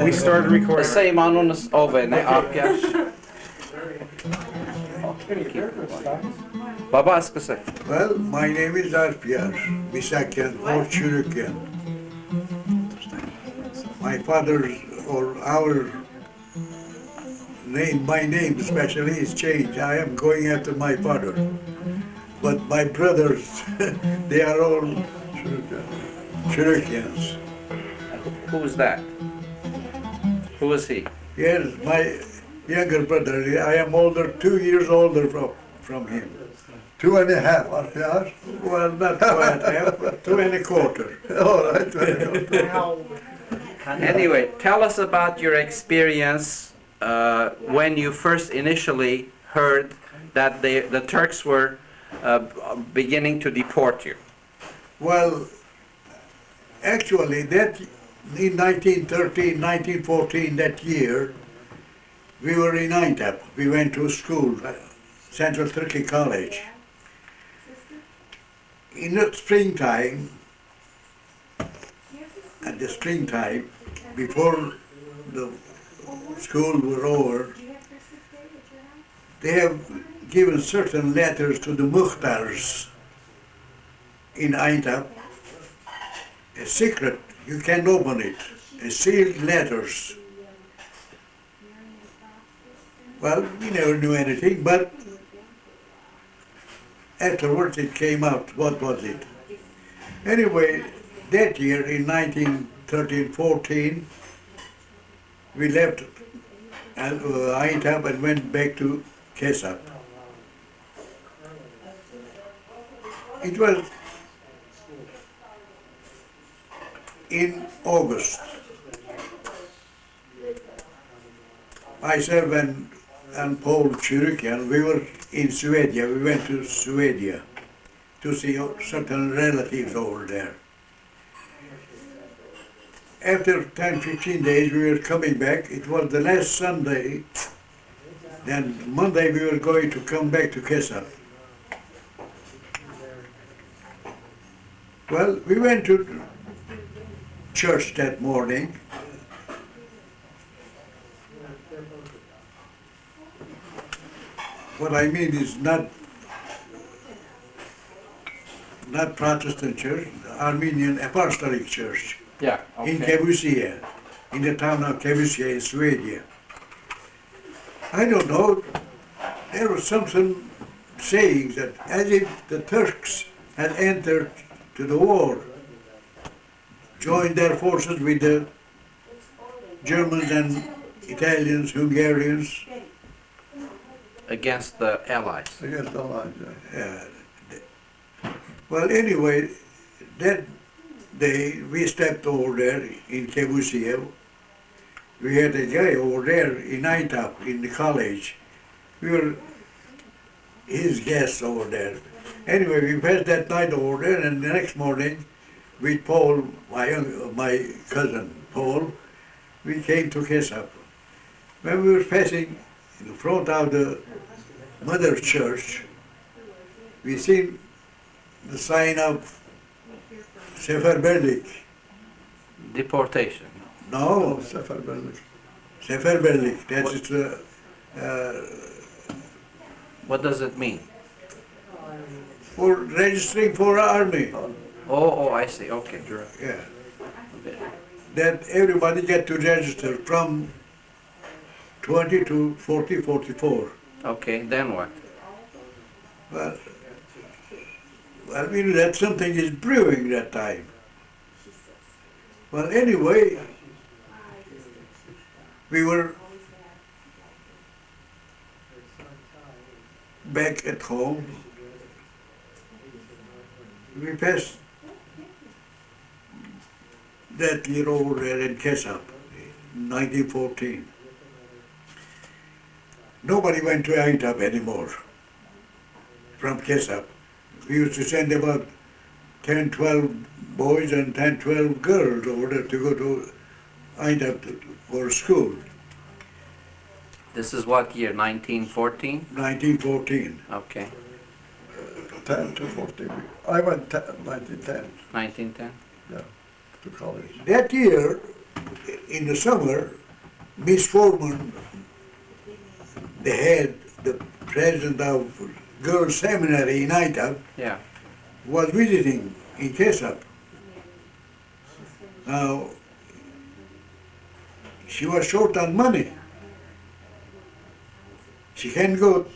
We started recording. Säger man honest over ne apyaş. Baba askısı. Well, my name is Arpiyar, Misaken or Churukian. My father's or our name, my name especially, is changed. I am going after my father. But my brothers, they are all Churukians. Who's that? Who is he? Yes, my younger brother. I am older, 2 years older from him. 2.5, Arpiyar. Well, not 2.5, but 2.25. All right, 2.25. Anyway, tell us about your experience when you first initially heard that the Turks were beginning to deport you. Well, actually, that in 1913, 1914, that year, we were in Antep. We went to school, Central Turkey College. In the springtime, before the school were over, they have given certain letters to the Muhtars in Antep, a secret, you can't open it, a sealed letters. Well, we never knew anything, but afterwards it came out, what was it? Anyway, that year in 1913-14, we left Antep and went back to Kessab. It was in August. Myself and Paul Churukian, we were in Sweden. We went to Sweden to see certain relatives over there. After 10-15 days, we were coming back. It was the last Sunday. Then Monday, we were going to come back to Kessab. Well, we went to church that morning. What I mean is not Protestant church, Armenian Apostolic Church. Yeah, okay. In Kebusiye, in the town of Kebusiye in Sweden. I don't know, there was something saying that as if the Turks had entered to the war, joined their forces with the Germans and Italians, Hungarians. Against the Allies. Against the lines, Well, anyway, that day we stepped over there in Kebusiye. We had a guy over there in Antep, in the college. We were his guests over there. Anyway, we passed that night over there, and the next morning, with Paul, my cousin Paul, we came to Kessab. When we were passing in front of the Mother Church, we seen the sign of Seferberlik. Deportation. No, Seferberlik. Seferberlik. That's it. What does it mean? For registering for army. Oh, I see. Okay. Yeah. That everybody get to register from 20 to 40, 44. Okay, then what? Well, Well, we knew that something is brewing that time. Well, anyway, we were back at home. We passed that year over there in Kessab, 1914. Nobody went to Aintab anymore from Kessab. We used to send about 10, 12 boys and 10, 12 girls over there to go to Aintab for school, This is what year? 1914? 1914. Okay. 10 to 14. I went 1910, 1910. yeah, to college. That year, in the summer, Miss Foreman, the head, the president of girls' seminary in Aintab, Yeah. was visiting in Kessab. Now, she was short on money. She can't go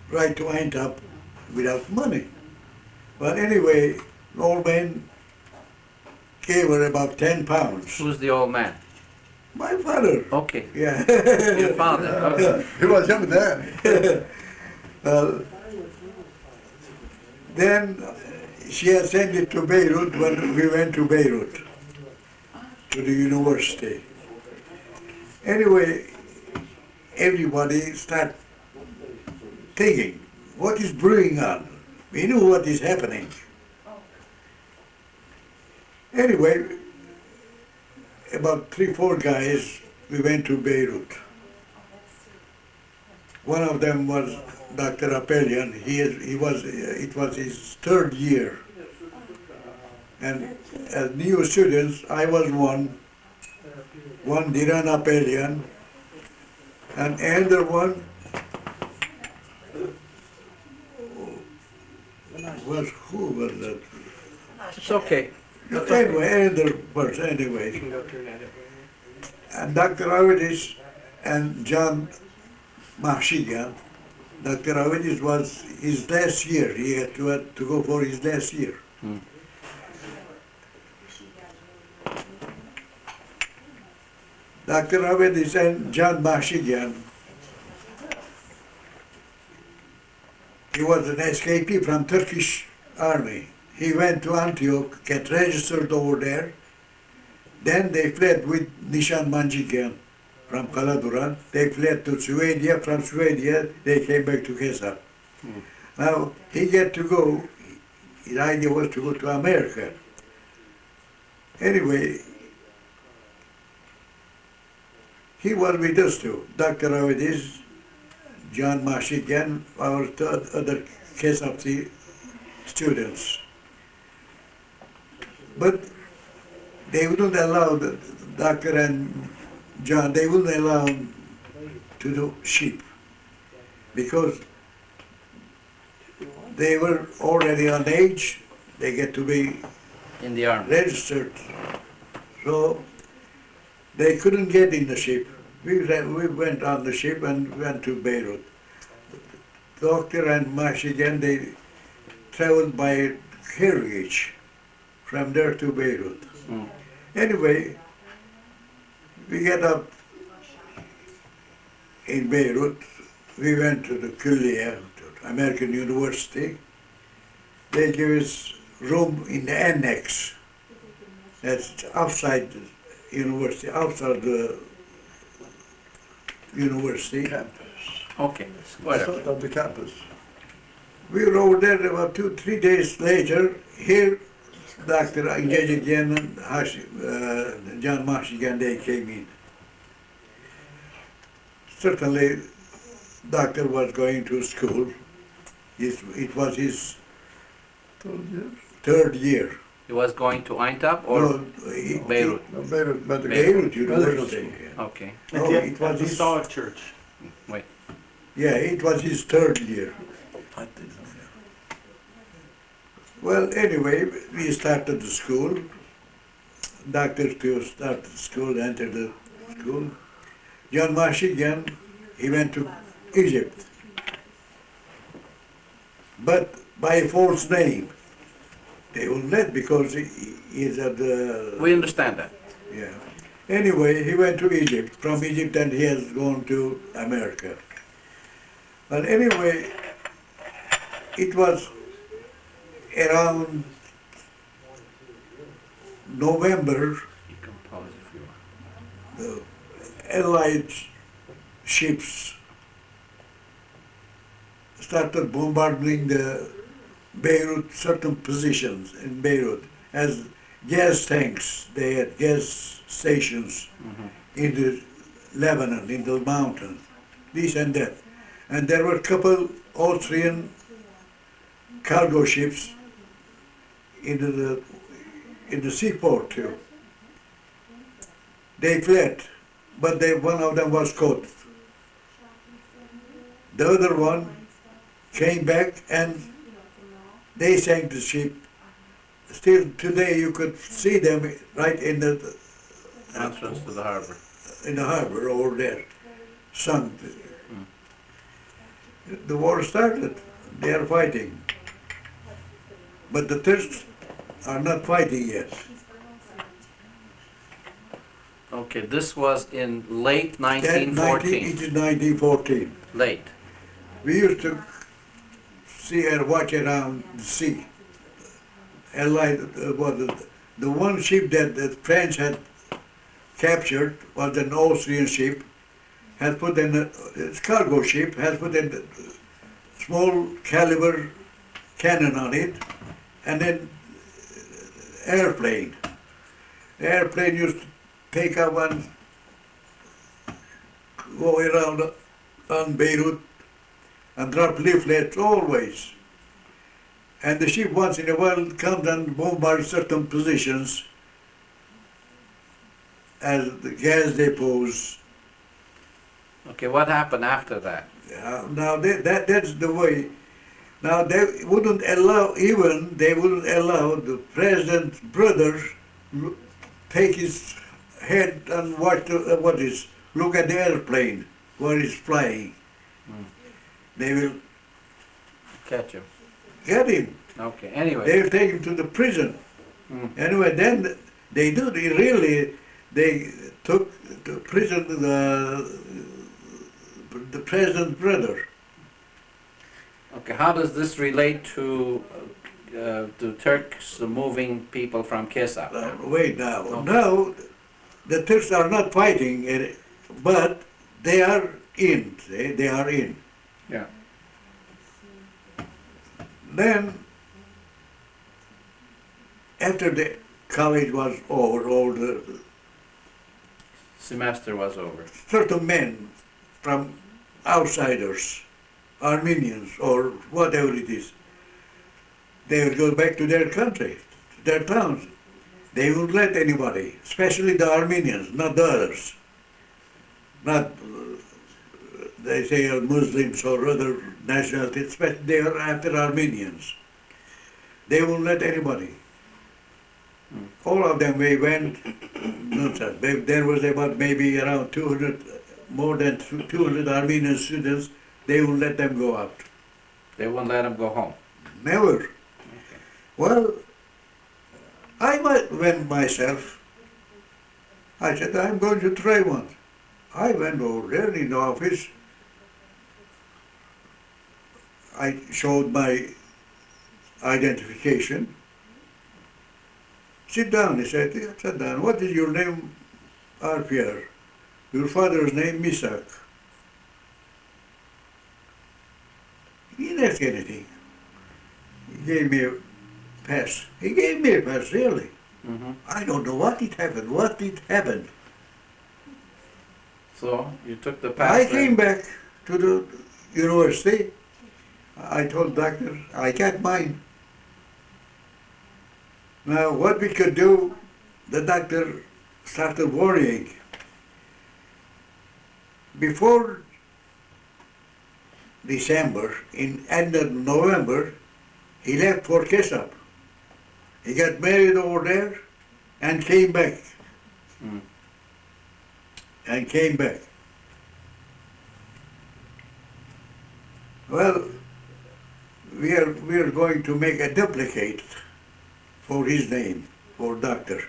right to Aintab without money. But anyway, the old man gave her about 10 pounds. Who's the old man? My father. Okay. Yeah. Your father. Okay. He was young then. Then she had sent it to Beirut when we went to Beirut, to the university. Anyway, everybody started thinking, what is brewing on? We knew what is happening. Anyway, about 3, 4 guys, we went to Beirut. One of them was Dr. Apelian. It was his 3rd year. And as new students, I was one Diran Apelian, and another one who was that? It's okay. Anyway, another person, anyway. And Dr. Avedis and John Mahshigan. Dr. Avedis was his last year. He had to go for his last year. Dr. Avedis and John Mahshigan, he was an escapee from Turkish army. He went to Antioch, get registered over there. Then they fled with Nishan Manjikian from Kaladuran. They fled to Sweden. From Sweden, they came back to Kessab. Now, he get to go, his idea was to go to America. Anyway, he was with us too. Dr. Avedis, John Mashikian, our other Kessab students. But they wouldn't allow the doctor and John, they wouldn't allow them to do sheep because they were already on age, they get to be In the army. registered. So they couldn't get in the ship. We went on the ship and went to Beirut. Doctor and Mashigan, they traveled by carriage from there to Beirut. Anyway, we got up in Beirut. We went to the Külliye, to American University. They gave us room in the annex. That's outside the university, outside the university. Campus. Okay. Whatever. Sort of the campus. We were over there about 2, 3 days later. Here, Dr. Ingejigian and John Mashigan, they came in. Certainly, doctor was going to school. It was his 3rd year. He was going to Aintab or No, Beirut? No, Beirut Medical Beirut School. University. Okay. No, it was his, Church. Wait. yeah, it was his 3rd year. I think so. Well, anyway, we started the school. Doctor to start the school, entered the school. John Mashigan, he went to Egypt. But by a false name. They wouldn't let because he's at the. We understand that. Yeah. Anyway, he went to Egypt. From Egypt, and he has gone to America. But anyway, it was around November. You can pause if you want. The Allied ships started bombarding the Beirut, certain positions in Beirut as gas tanks. They had gas stations in the Lebanon, in the mountain, this and that. And there were a couple Austrian cargo ships in the seaport too. They fled, but one of them was caught. The other one came back and they sank the ship. Still today you could see them right in the Entrance to the harbor. in the harbor over there, sunk. The war started. They are fighting, but the Turks are not fighting yet. Okay, this was in late It 1914. is 1914. Late. We used to see and watch around the sea. Allied, the one ship that the French had captured was an Austrian ship, has put in a cargo ship, has put in a small caliber cannon on it, and then airplane. The airplane used to take up and go around on Beirut and drop leaflets always. And the ship once in a while comes and bombards certain positions as the gas depots. Okay, what happened after that? Now that's the way. Now they wouldn't allow the president's brother take his head and watch look at the airplane where it's flying. They will Catch him. get him. Okay, anyway. They will take him to the prison. Anyway, then they took to prison the president's brother. Okay, how does this relate to the Turks moving people from Kessab? Wait now. Okay. Now, the Turks are not fighting, but they are in. They are in. Yeah. Then, after the college was over, all the Semester was over. certain men from outsiders, Armenians or whatever it is, they will go back to their country, their towns. They won't let anybody, especially the Armenians, not the others. Not, they say, Muslims or other nationalities, but they are after Armenians. They won't let anybody. All of them, we went, nonsense. There was about maybe around 200, more than 200 Armenian students. They won't let them go out. They wouldn't let him go home. Never. Well, I went myself. I said, I'm going to try one. I went over there in the office. I showed my identification. Sit down, he said. I sat down. What is your name, Arpia? Your father's name, Misak. He didn't ask anything. He gave me a pass. He gave me a pass, really. I don't know what it happened. So you took the pass. I came back to the university. I told doctor, I got mine. Now what we could do, the doctor started worrying. Before December, in end of November, he left for Kessab. He got married over there and came back. And came back. Well, we are going to make a duplicate for his name, for doctor.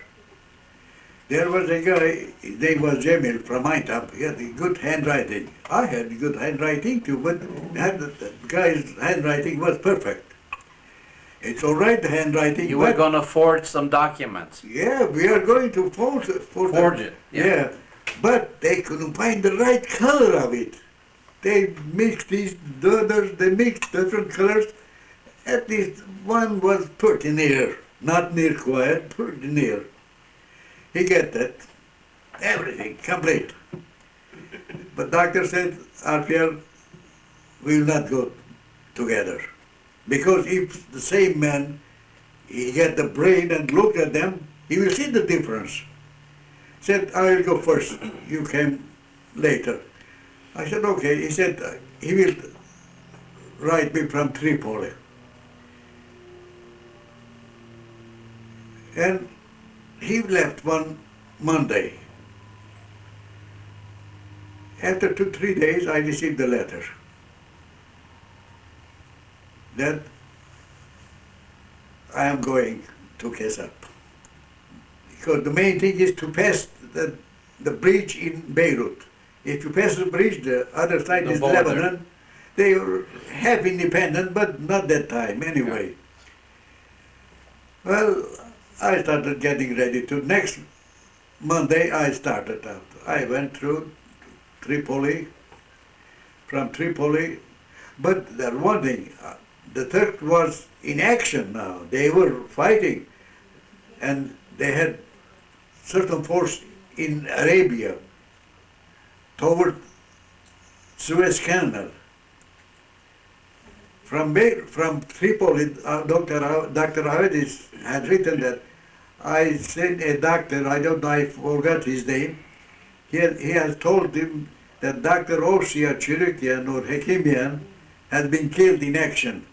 There was a guy, his name was Jamil from Aintab. He had a good handwriting. I had good handwriting too, but the guy's handwriting was perfect. It's all right, the handwriting. You were but- going to forge some documents. Yeah, we are going to forge It. Yeah, but they couldn't find the right color of it. They mixed these others, they mixed different colors. At least one was pretty near, not near quiet, pretty near. He get that, everything, complete. But doctor said, RPL, we will not go together. Because if the same man, he get the brain and look at them, he will see the difference. Said, I will go first, you came later. I said, okay. He said, he will write me from Tripoli. And he left one Monday. After 2-3 days, I received the letter that I am going to Kessab. Because the main thing is to pass the bridge in Beirut. If you pass the bridge, the other side The is border. Lebanon. They were half independent, but not that time anyway. Well, I started getting ready to. Next Monday, I started out. I went through Tripoli, from Tripoli, but there one thing, the Turk was in action now. They were fighting, and they had certain force in Arabia toward Suez Canal. From Tripoli, Dr. Avedis had written that I sent a doctor, I don't know, I forgot his name. He has told him that Dr. Osia Chirikian or Hekimian had been killed in action.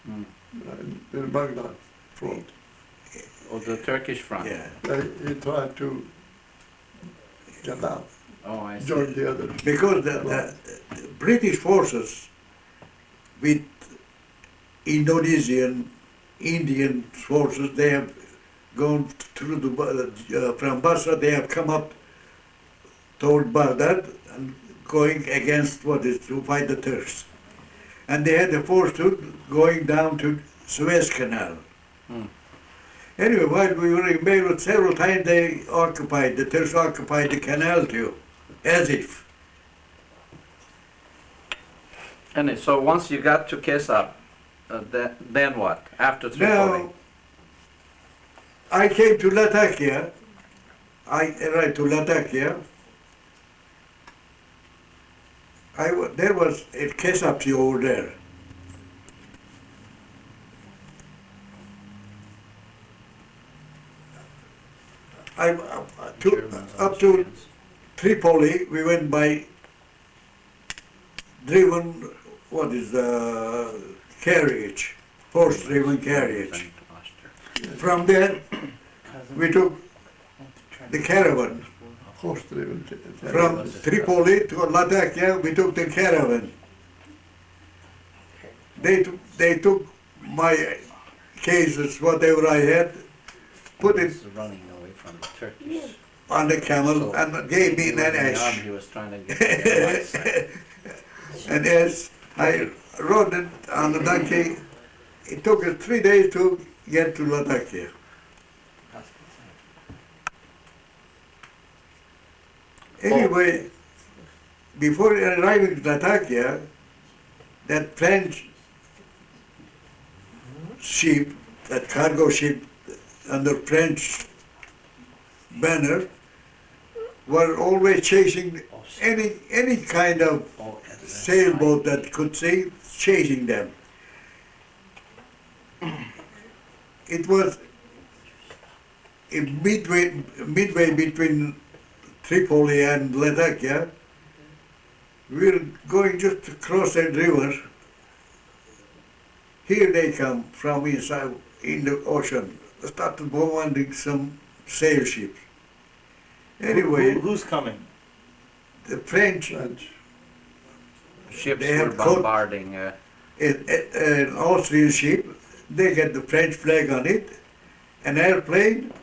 In Baghdad front. Of the Turkish front. Yeah. He tried to get out, Oh, I see. join the others. Because the British forces with Indonesian, Indian forces, they have gone through from Basra, they have come up toward Baghdad and going against to fight the Turks. And they had a force going down to Suez Canal. Anyway, while we were in Beirut, several times the Turks occupied the canal too, as if. And so once you got to Kessab, then what? After Tripoli? Now, I came to Latakia. I arrived to Latakia. There was a Kessab over there. Up to Tripoli, we went by driven, carriage, horse-driven carriage. From there, we took the caravan. Horse-driven. From Tripoli to Latakia, we took the caravan. They took my cases, whatever I had, put it Running away from the Turkish. on the camel and gave me an ash. He was trying to get And as I rode it on the donkey, it took us 3 days to get to Latakia. Anyway, before arriving at Latakia, that French ship, that cargo ship under French banner, were always chasing any kind of sailboat that could sail, chasing them. It was midway between Tripoli and Latakia. We were going just to cross that river. Here they come from inside in the ocean, started bombarding some sail ships. Anyway, Who's coming? the French, ships They were have caught- bombarding. an Austrian ship, they get the French flag on it, an airplane,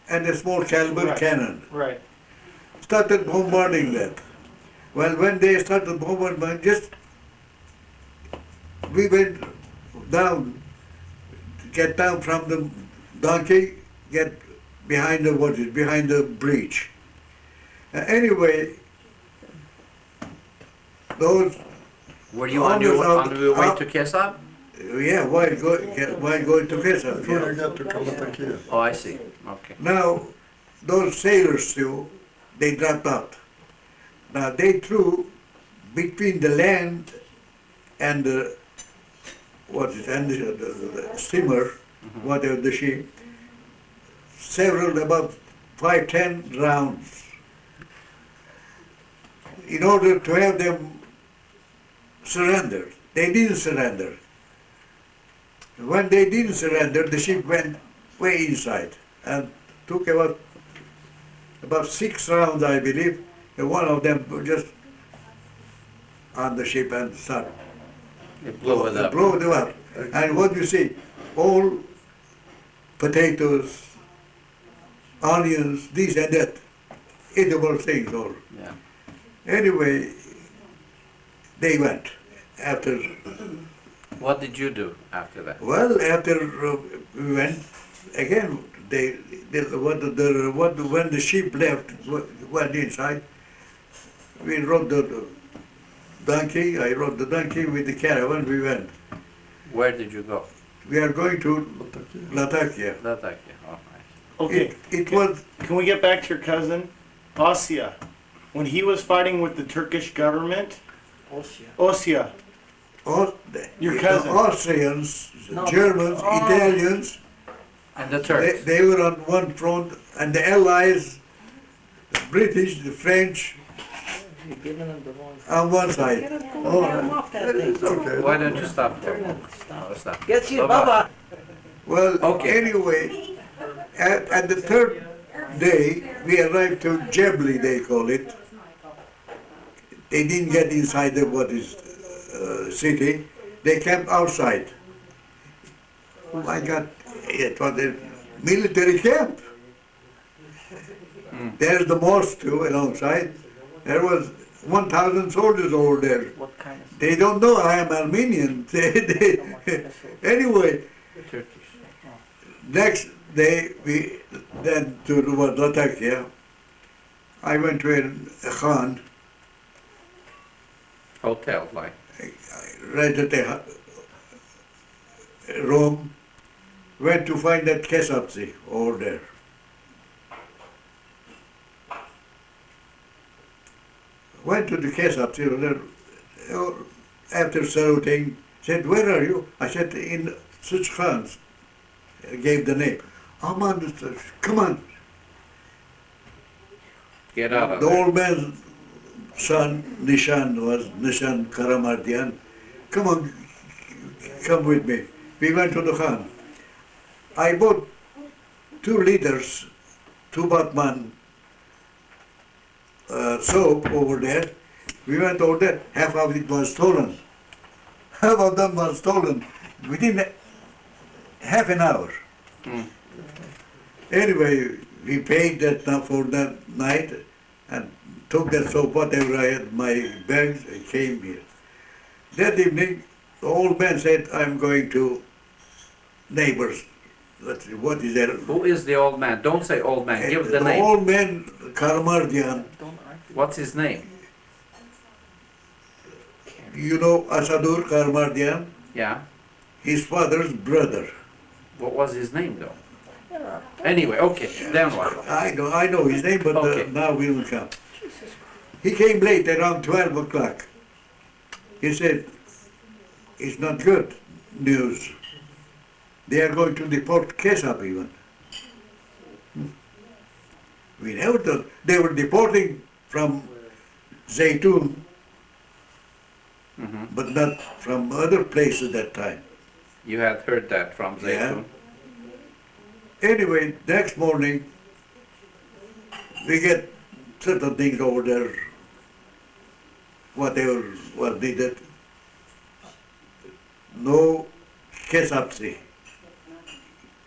and a small caliber Right. cannon. Right. Started bombarding that. Well, when they started bombarding, we went down, get down from the donkey, get behind behind the breach. Anyway, those, Were you on your way to Kessab? yeah, why go to Kessab? Before Yeah. you get to Kalatakia. Oh, I see. Okay. Now, those sailors too, they dropped out. Now they threw between the land and the the steamer, whatever the ship, several about 5-10 rounds in order to have them surrender. They didn't surrender. When they didn't surrender, the ship went way inside and took about 6 rounds, I believe, and one of them just on the ship and started. It blew it up. Blow them up. And what you see, all potatoes, onions, this and that, edible things all. Yeah. Anyway, they went after. What did you do after that? Well, after we went again, when the ship left, went inside. We rode the donkey. I rode the donkey with the caravan. We went. Where did you go? We are going to Latakia. Latakia. Oh, nice. Okay. It was Can we get back to your cousin, Ossia? When he was fighting with the Turkish government, Ossia, Your the cousin. Austrians, Germans, Italians. And the Turks? They were on one front, and the Allies, the British, the French, on one side. It's okay. Why don't you stop for a moment? Oh, stop. Get you, Bye-bye. Baba. Well, Okay. anyway, at the third day, we arrived to Jebli, they call it. They didn't get inside the city. They camped outside. Oh my God, it was a military camp. There's the mosque too alongside. There was 1,000 soldiers over there. What kind of They don't know I am Armenian. Anyway, Turkish. next day we then to Latakia. I went to a Khan, Hotel, like. right at the room. Went to find that Kessab over there. Went to the Kessab after saluting, said, "Where are you?" I said, "In such Khan's." I gave the name. Aman, come on. Get out of The there. old man's son, Nishan Karamardian. Come on, come with me. We went to the Khan. I bought 2 liters, 2 Batman soap over there. We went over there. Half of it was stolen. Half of them was stolen within half an hour. Anyway, we paid that for that night and took that soap, whatever I had in my bags, and came here. That evening, the old man said, "I'm going to neighbors." Let's see, what is that? Who is the old man? Don't say old man. Give the The name. old man, Karamardian, What's his name? you know Asadur Karamardian, Yeah. his father's brother. What was his name, though? Anyway, okay. Then what? I know his name, but Okay. now we will come. He came late, around 12 o'clock. He said, "It's not good news. They are going to deport Kessab even." We never thought. They were deporting from Zaytun, but not from other places that time. You had heard that from Yeah. Zaytun? Anyway, next morning, we get certain things over there, whatever was needed. No Kessab.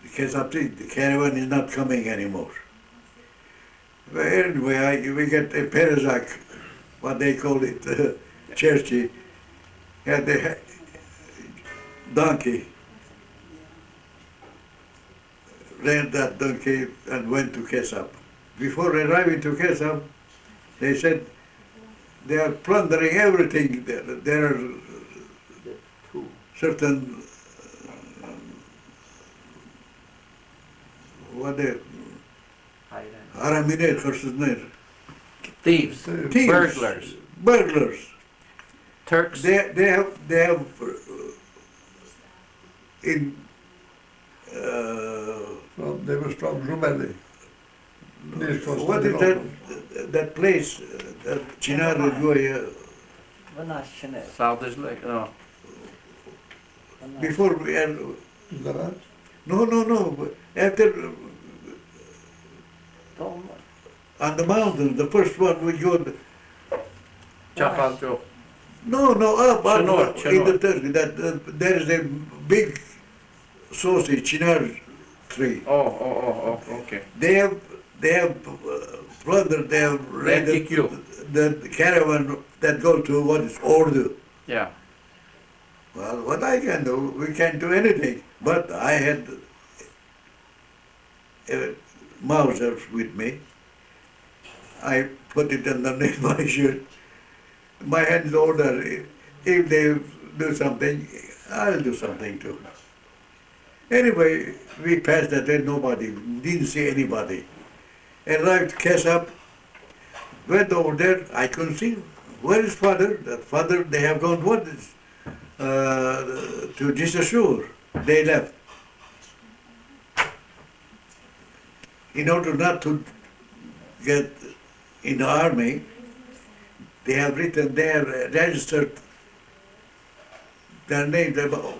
Kessab, the caravan is not coming anymore. But anyway, we get a Perzak, what they call it, churchy, had a donkey, ran that donkey and went to Kessab. Before arriving to Kessab, they said they are plundering everything. There are certain, what they, Armenian Genocide. Thieves, Thieves. burglars, Burglars. Turks. They have in They was from Rumeli. Near what is that place that Chinar Southers Lake. No. before we had, Is that right? no, after on the mountain, the first one we go. Çakalcı. No, up Chinor, in the Turkey. That there is a big sausage Chinar tree. Oh, okay. They have plundered. They have raided you. the caravan that go to what is Ordu. Yeah. Well, what I can do, we can't do anything. But I had a Mauser with me. I put it underneath my shirt. My hands order. If they do something, I'll do something too. Anyway, we passed that way, nobody, didn't see anybody. Arrived Kessab, went over there, I couldn't see him. Where is father? That father, they have gone, what is, to Jesus Shore. They left. In order not to get in the army, they have written, they have registered their names about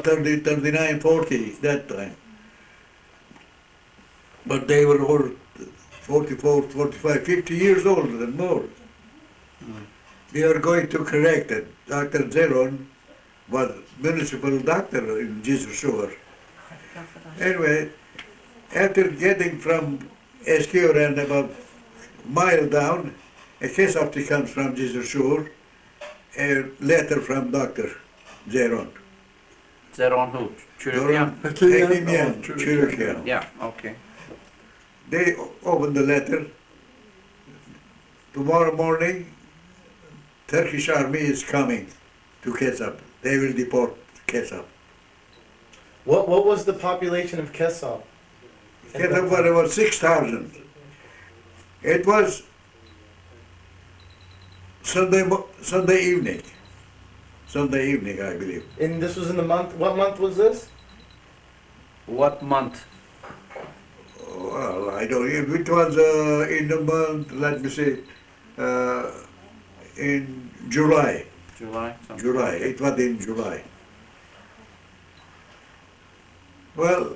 30, 39, 40 that time. But they were all 44, 45, 50 years older and more. They are going to correct it. Dr. Zeron was municipal doctor in Jesus Shore. Anyway, after getting from Eskioran about a mile down, a Kessab comes from Jesus Shore, a letter from Dr. Zeron. Zeron who? Çürükyan. Ekimian, Çürükyan. Yeah, okay. They opened the letter. Tomorrow morning, Turkish army is coming to Kessab. They will deport Kessab. What was the population of Kessab? Kessab was about 6,000. It was Sunday evening. Sunday evening, I believe. And this was in the month, what month was this? What month? Well, I don't know. It was in the month, let me see, in July. July? July. It was in July. Well,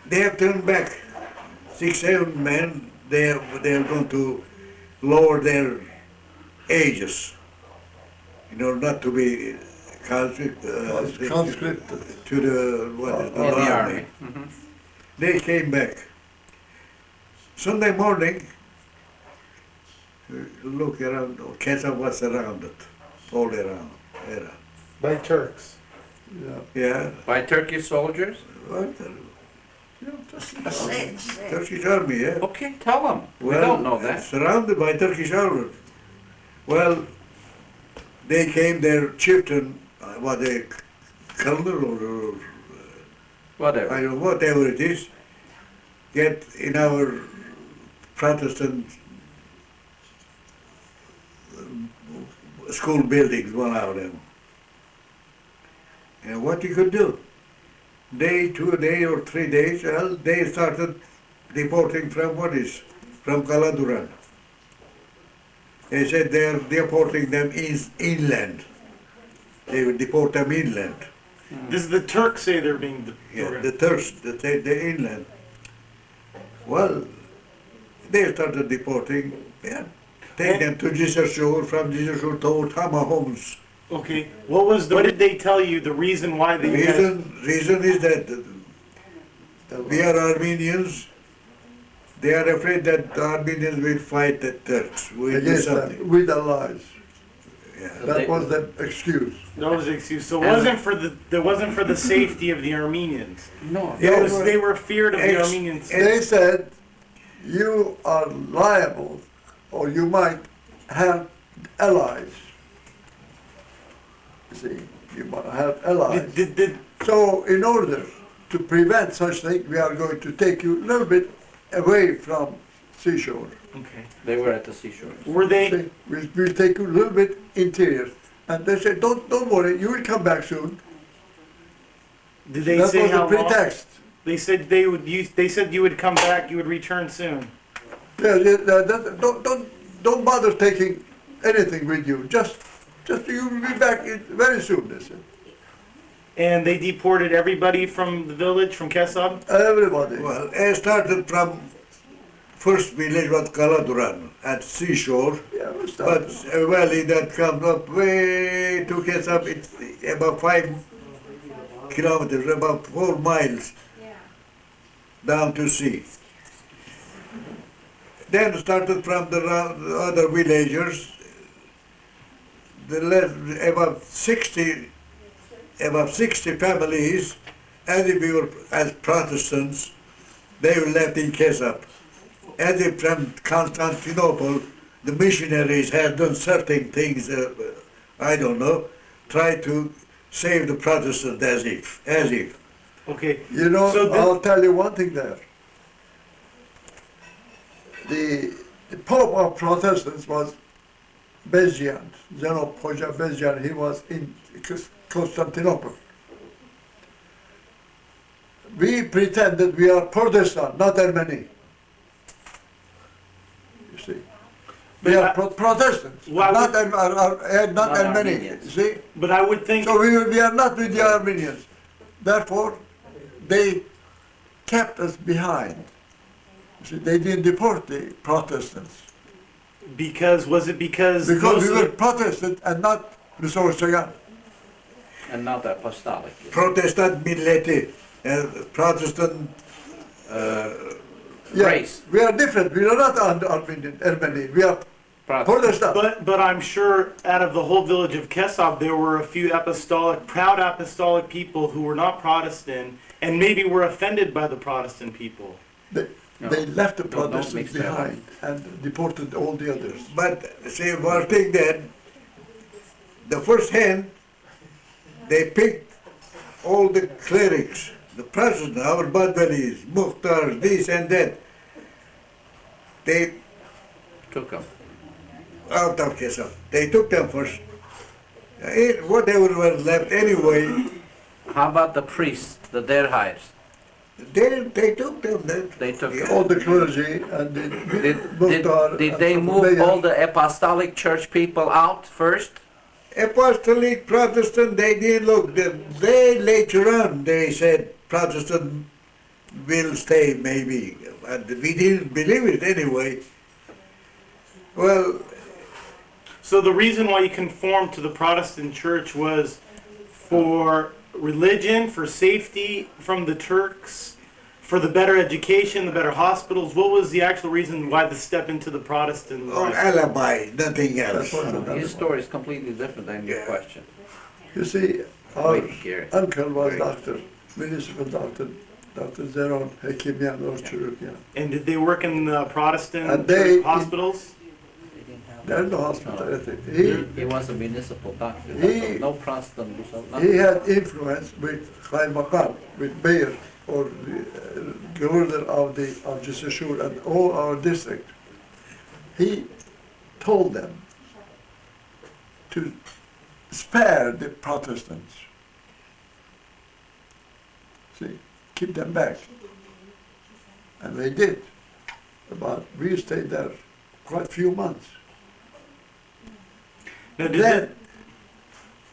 they have turned back. 6, 7 men. They are going to lower their ages in order not to be Conscripted. to the what is the In the army. army. Mhm. They came back. Sunday morning, look around, Kessab was surrounded, all around. By Turks. Yeah. Yeah, By Turkish soldiers? what? Yeah, Turkish army, yeah. Okay, tell them. We Well, don't know that. surrounded by Turkish army. Well, they came, their chieftain, what they, colonel or Whatever. I don't know, whatever it is, get in our Protestant school buildings, one of them. And what you could do? Day, 2 days or 3 days, well, they started deporting from from Kaladuran. They said they are deporting them inland. They will deport them inland. Does the Turks say they're being Yeah, the Turks, they say the inland. Well, they started deporting, yeah, take them to Jesus Shore, from Jesus Shore to Tama homes Okay, what did they tell you, the reason why they Reason is that we are Armenians. They are afraid that the Armenians will fight the Turks. We'll do Against something. them, with allies. Yeah. That was the excuse. That was the excuse. So it wasn't for the safety of the Armenians. No. Yes. They were feared of the Ex- Armenians. They said, you are liable, or you might have allies. You see, you might have allies. Did So in order to prevent such thing, we are going to take you a little bit away from seashore. okay. They were at the seashore. Were they? See, we'll take you a little bit interior. And they said, don't worry, you will come back soon. Did they That say was how the long? pretext. They said they said you would come back. You would return soon. Don't bother taking anything with you. Just you will be back very soon, they said. And they deported everybody from the village, from Kessab. Everybody. Well, it started from first village was Kaladuran at seashore, Yeah, we but started. a valley that comes up way to Kessab, it's about 5 kilometers, about 4 miles down to sea. Then started from the other villagers, the left, about 60 families, as if we were as Protestants, they were left in Kessab. As if from Constantinople, the missionaries had done certain things, I don't know, try to save the Protestants as if. Okay. You know, So I'll tell you one thing there. The Pope of Protestants was Bezjan, Zeno Poja Bezjan. He was in Constantinople. We pretended we are Protestant, not Armenian. You see, we But are Protestants, why not would- not Not Armenian. You Armenians. see, But I would think. so we are not with the Armenians. Therefore, they kept us behind. You see, they didn't deport the Protestants Was it because because most we of were the- Protestant and not Resorsagan. And not apostolic. Protestant milleti, Protestant, Grace. We are different. We are not Armenian. We are Protestant. But I'm sure out of the whole village of Kessab, there were a few proud apostolic people who were not Protestant and maybe were offended by the Protestant people. They left the Don't Protestants mix that up. behind and deported all the others. but see one thing that the first hand, they picked all the clerics, the Protestants, our Badwalis, Muhtars, this and that. They Took them. out of Kessab. They took them first. Whatever was left anyway, How about the priests, the Derhires? they took them. They took them. All the clergy and the Did they move all the apostolic church people out first? Apostolic Protestant, they didn't look. They later on they said Protestant will stay maybe, but we didn't believe it anyway. Well, So the reason why you conformed to the Protestant church was for religion, for safety from the Turks, for the better education, the better hospitals. What was the actual reason why the step into the Protestant or life? alibi, nothing else. That's what- His story is completely different than your Yeah. question. You see, our Wait, Gary. uncle was doctor, municipal doctor, Dr. Zeron Hekimyan or Chirurgian. And did they work in the Protestant And they- hospitals? There's no hospital, I think. He was a municipal doctor. He- No Protestant. He had influence with Khaim Maqam, with mayor or governor of Jisashur and all our district. He told them to spare the Protestants. See, keep them back. And they did. We stayed there quite a few months. Now, did Then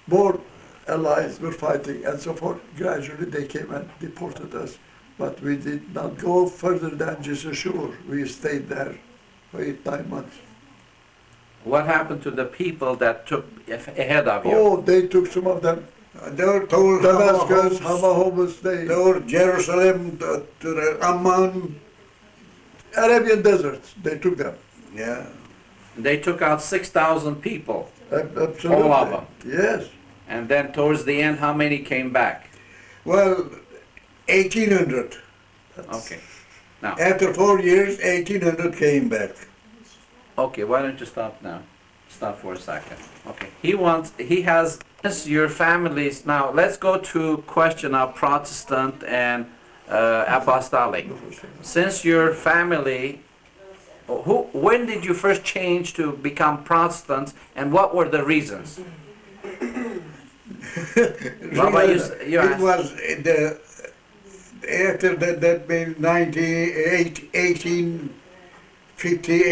more allies were fighting and so forth. Gradually they came and deported us. But we did not go further than Jisashur. We stayed there for 8-9 months. What happened to the people that took ahead of you? Oh, they took some of them. They were told Damascus, Hama Homs, they were Jerusalem to the Amman. Arabian deserts, they took them. Yeah. They took out 6,000 people, Absolutely. all of them. Yes. And then towards the end, how many came back? Well, 1800. Okay. Now, After 4 years, 1800 came back. okay, why don't you stop now? Stop for a second. Okay. He has your families. Now, let's go to question of Protestant and apostolic. Since your family, when did you first change to become Protestants, and what were the reasons? Baba, you It asked. was after that means 1850,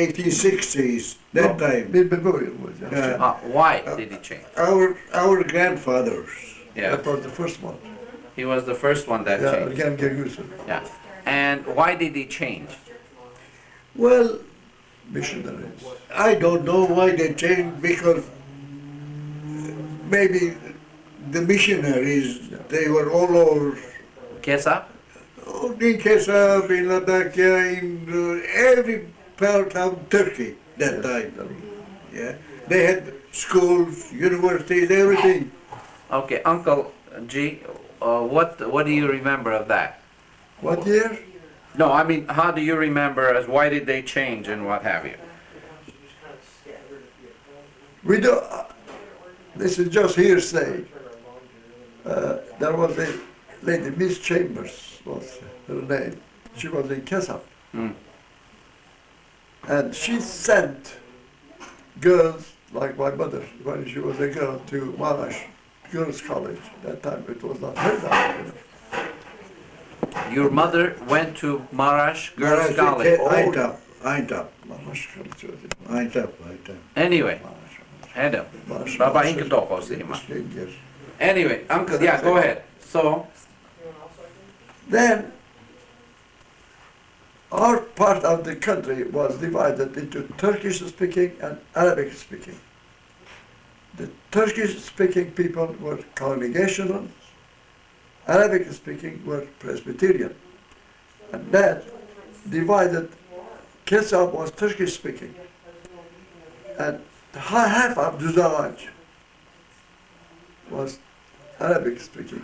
1860s, that time. Why did he change? Our grandfathers. Yeah, That was the first one. he was the first one that Yeah, changed. again, Gergusen, Yeah. And why did he change? Well, missionaries. I don't know why they changed, because maybe the missionaries, they were all over. Kessab? In Kessab, in Latakia, in every part of Turkey that time. Yeah, they had schools, universities, everything. Okay, Uncle G, what do you remember of that? What year? No, I mean, how do you remember as why did they change and what have you? We do. This is just hearsay. There was a lady, Miss Chambers was her name. She was in Kessab. Mm. And she sent girls, like my mother, when she was a girl, to Marash Girls' College. That time it was not heard of, you know. Your mother went to Marash Girls' College. Aintab. Marash College was it? Aintab. Anyway, Adam, Marash- Baba Marash- inka toko sima. Marash- Anyway, Uncle, yeah, go ahead. So, Then our part of the country was divided into Turkish speaking and Arabic speaking. The Turkish speaking people were Congregational, Arabic speaking were Presbyterian. And that divided, Kessab was Turkish speaking. And half of Duzalaj was Arabic speaking,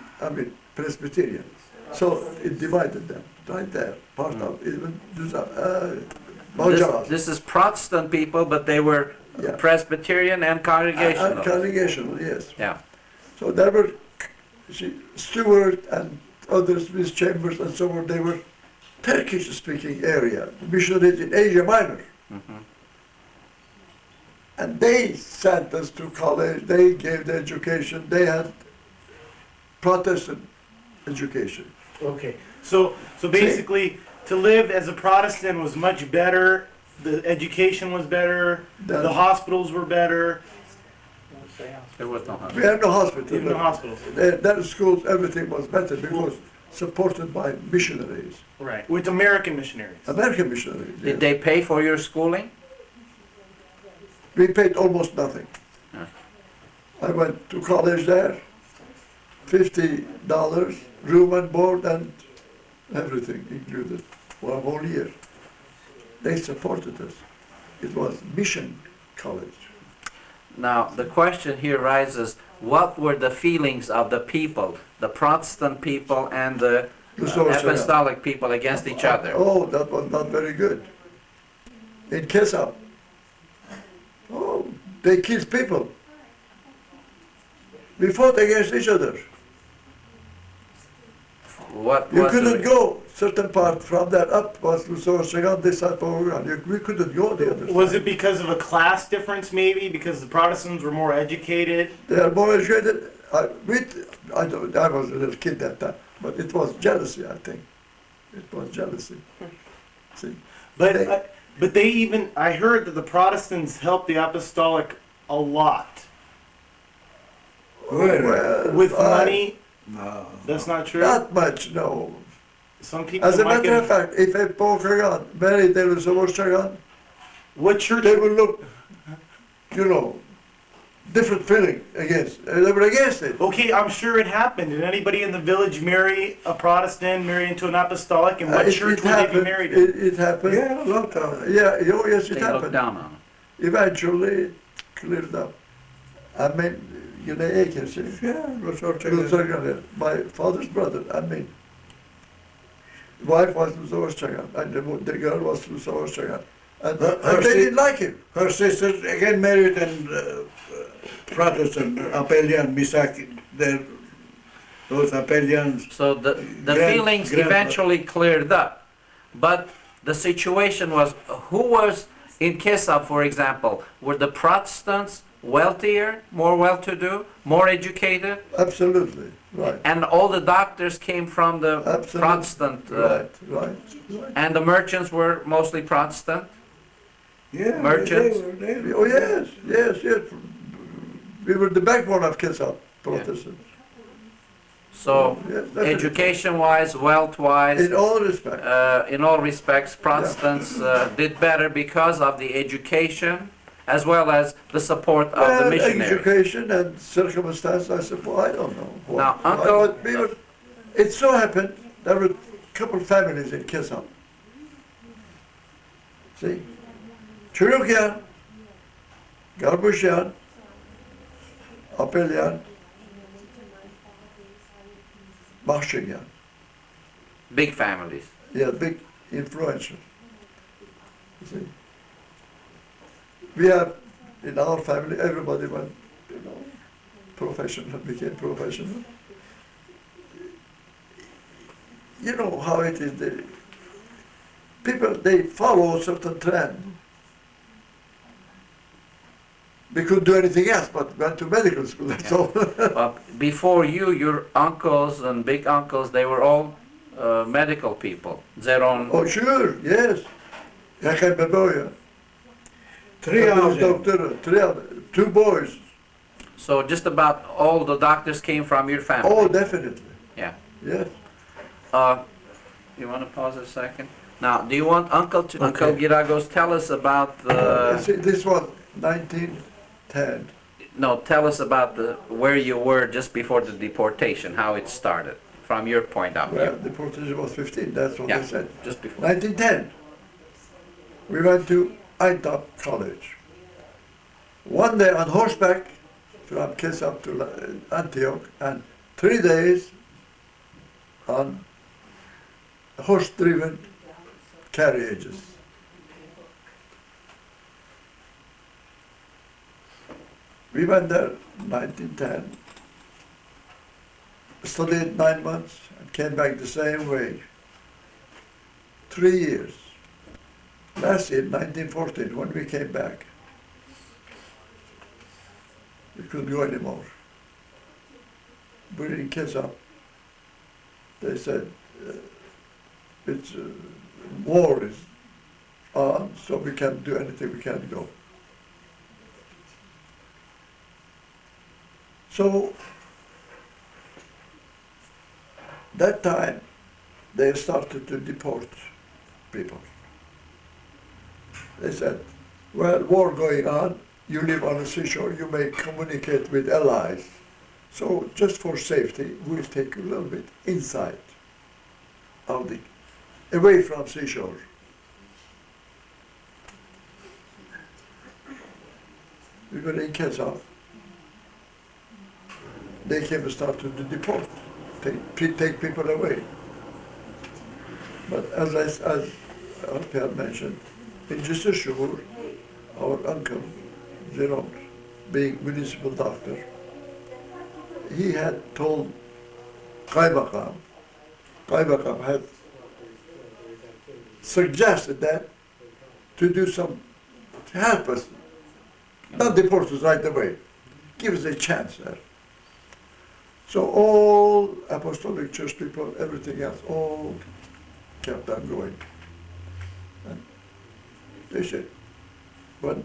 Presbyterian. So it divided them right there, part of even Bajaras. this is Protestant people, but they were Yeah. Presbyterian and Congregational. Congregational, yes. Yeah. So there were Stewart and others, Miss Chambers and so on, they were Turkish speaking area, missionaries in Asia Minor. Mhm. And they sent us to college, they gave the education, they had Protestant education. Okay, so basically, to live as a Protestant was much better. The education was better. Then- The hospitals were better. There was no We had no hospital. Even the hospitals, Their schools, everything was better because supported by missionaries, right? With American missionaries. American missionaries. Did yes. they pay for your schooling? We paid almost nothing. Yeah. I went to college there, $50, room and board and everything included for a whole year. They supported us. It was mission college. Now, the question here rises, what were the feelings of the people, the Protestant people and the apostolic people against each other? Oh, that was not very good. In Kessab, oh, they killed people. We fought against each other. What You was couldn't the, go certain part from there up was Lusorshagan, this side of we couldn't go the other Was side. it because of a class difference, maybe? Because the Protestants were more educated? They are more educated. I was a little kid that time, but it was jealousy, I think. It was jealousy. See, But They- but they even, I heard that the Protestants helped the apostolic a lot Well, with I- money. no. That's not true. Not much, no. Some people. As a might matter of get- fact, if a Pokagan married there was a Shagan, what church? they will look you know, different feeling against. They were against it. Okay, I'm sure it happened. Did anybody in the village marry a Protestant, marry into an apostolic, and what church would they be married in? It happened. Yeah, a lot of. Yeah, oh yes, it They looked happened. down on it. Eventually, it cleared up. I mean, you know, agency. Yeah, Lutheran. My father's brother, I mean, wife was Lusovachagan, and the girl was Lusovachagan. And they didn't like him. Her sister again married an Protestant, Appelian, Misak, those Appelians. So the feelings eventually cleared up. But the situation was, who was in Kessab, for example, were the Protestants wealthier, more well-to-do, more educated? Absolutely, right. And all the doctors came from the Absolutely. Protestant, Right. and the merchants were mostly Protestant? Yeah, Merchants? They were. Oh yes. We were the backbone of Kessab, Protestants. So, Yes, definitely. education-wise, wealth-wise, In all respects. in all respects, Protestants did better because of the education as well as the support of the missionaries. Education and circumstance, I suppose, I don't know. Now, Uncle- It so happened there were a couple families in Kessab. See? Çurukyan, Garbusyan, Apelyan, Mahşinyan. Big families. Yeah, big influential. You see? We have, in our family, everybody went, you know, professional, became professional. You know how it is, people, they follow a certain trend. We couldn't do anything else but went to medical school, that's all. Before you, your uncles and big uncles, they were all medical people. Their own. Oh, sure, yes. Yakan Beboya. Three of them. Doctor, two boys. So just about all the doctors came from your family. Oh, definitely. Yeah. Yes. You want to pause a second? Now, do you want Uncle Okay. Uncle Giragos tell us about the? See, this was 1910. No, tell us about where you were just before the deportation, how it started, from your point of Well, view. the deportation was 15, that's what Yeah, they said. just before. 1910. We went to Aintab College. One day on horseback from Kessab to Antioch, and 3 days on horse-driven carriages. We went there 1910, studied 9 months, and came back the same way. 3 years. Last year, 1914, when we came back, we couldn't go anymore. We're in Kessab. They said, it's war is on, so we can't do anything, we can't go. So, that time, they started to deport people. They said, well, war going on, you live on the seashore, you may communicate with allies. So just for safety, we'll take you a little bit inside of the, away from seashore. We were in They came and started to deport, take people away. But as Alper mentioned, in Cisur, our uncle, Jerome, being municipal doctor, he had told Kaymakam had suggested that to do some, to help us, not deport us right away, give us a chance there. So all apostolic church people, everything else, all kept on going. And they said, when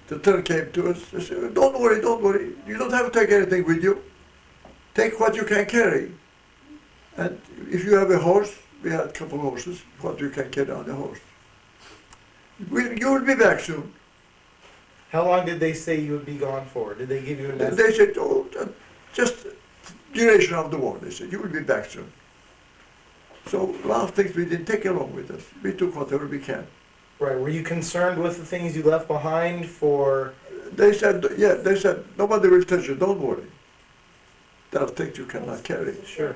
the turn came to us, they said, don't worry, you don't have to take anything with you. Take what you can carry. And if you have a horse, we had a couple of horses, what you can carry on the horse. You will be back soon. How long did they say you would be gone for? Did they give you a message? They said, oh, just duration of the war. They said, you will be back soon. So a lot of things we didn't take along with us. We took whatever we can. Right. Were you concerned with the things you left behind for? They said, yeah, they said, nobody will touch you, don't worry. There are things you cannot carry. Sure.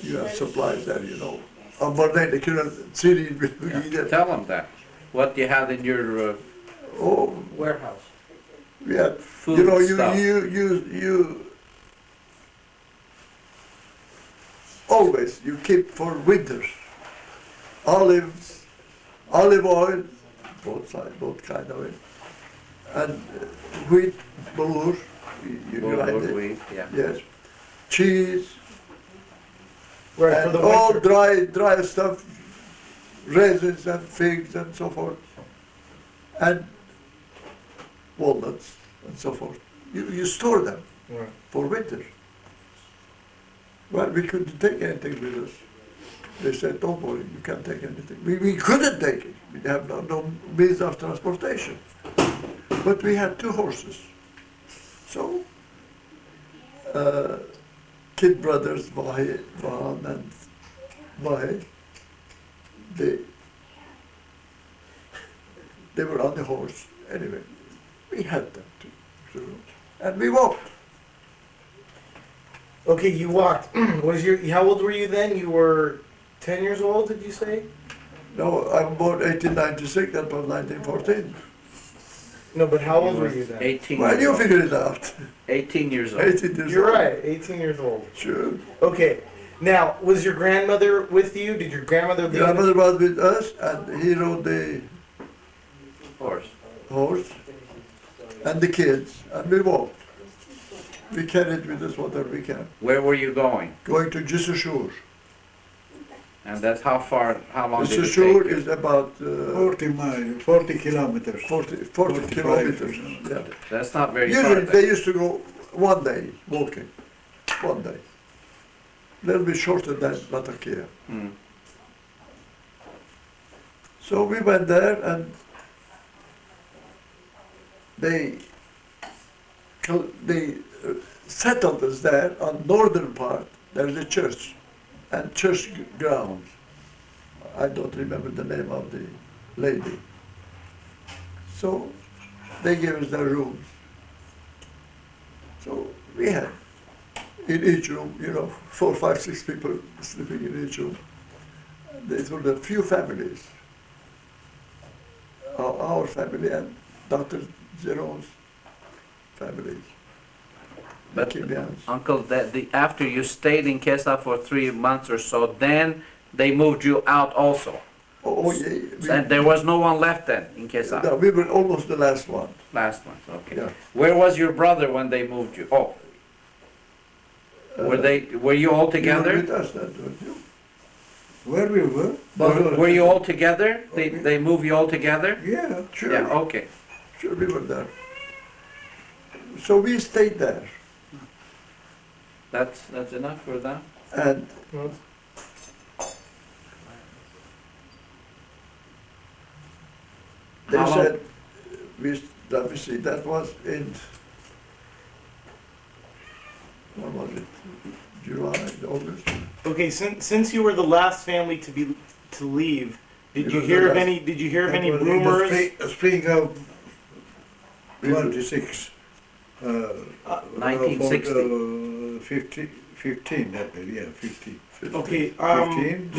You have supplies there, you know. Armenian Genocide. Yeah. Tell them that. What you had in your Oh, warehouse. yeah. Food You know, stuff. you always, you keep for winters. Olives, olive oil, both sides, both kind of it. And wheat, bulgur, you grind it. Wheat, yeah. Yes. Cheese, Right. For and the all winter. dry stuff, raisins and figs and so forth, and walnuts and so forth. You store them Right. for winter. Well, we couldn't take anything with us. They said, don't worry, you can't take anything. We couldn't take it. We have no means of transportation. But we had 2 horses. So, kid brothers, Vahan and Vahe, they were on the horse. Anyway, we had them too. And we walked. Okay, you walked. How old were you then? You were 10 years old, did you say? No, I'm born 1896, that was 1914. No, but how old were you then? 18 Well, years you old. figure it out. 18 years old. 18 years You're old. right, 18 years old. Sure. Okay. Now, was your grandmother with you? Did your grandmother leave? Grandmother was with us, and he rode the Horse. horse, and the kids, and we walked. We carried with us whatever we can. Where were you going? Going to Jisashur. And that's how long did it Jisashur take you? is about 40 miles, 40 kilometers. 40 45 kilometers. Yeah. That's not very far. Usually then. they used to go one day walking, one day. A little bit shorter than Latakia. Hmm. So we went there, and they settled us there on northern part. There's a church and church grounds. I don't remember the name of the lady. So they gave us their rooms. So we had in each room, 4, 5, 6 people sleeping in each room. These were the few families. Our family and Dr. Jerome's family. But Kibians. Uncle, after you stayed in Kessab for 3 months or so, then they moved you out also. Oh, yeah. And there was no one left then in Kessab. No, we were almost the last one. Last month, okay. Yeah. Where was your brother when they moved you? Oh, were you all You were together? with us then, weren't you? Where we were? Were you all together? They moved you all together? Yeah. Sure. Yeah, okay. Sure, we were there. So we stayed there, That's enough for them? and they How long- said, let me see, that was in, what was it? July, August? Okay, since you were the last family to leave, did It you was hear the of last- any? Did you hear of That any was in the rumors? spring of 26. 1960. About, 15, that was, yeah, 15. Okay. 15?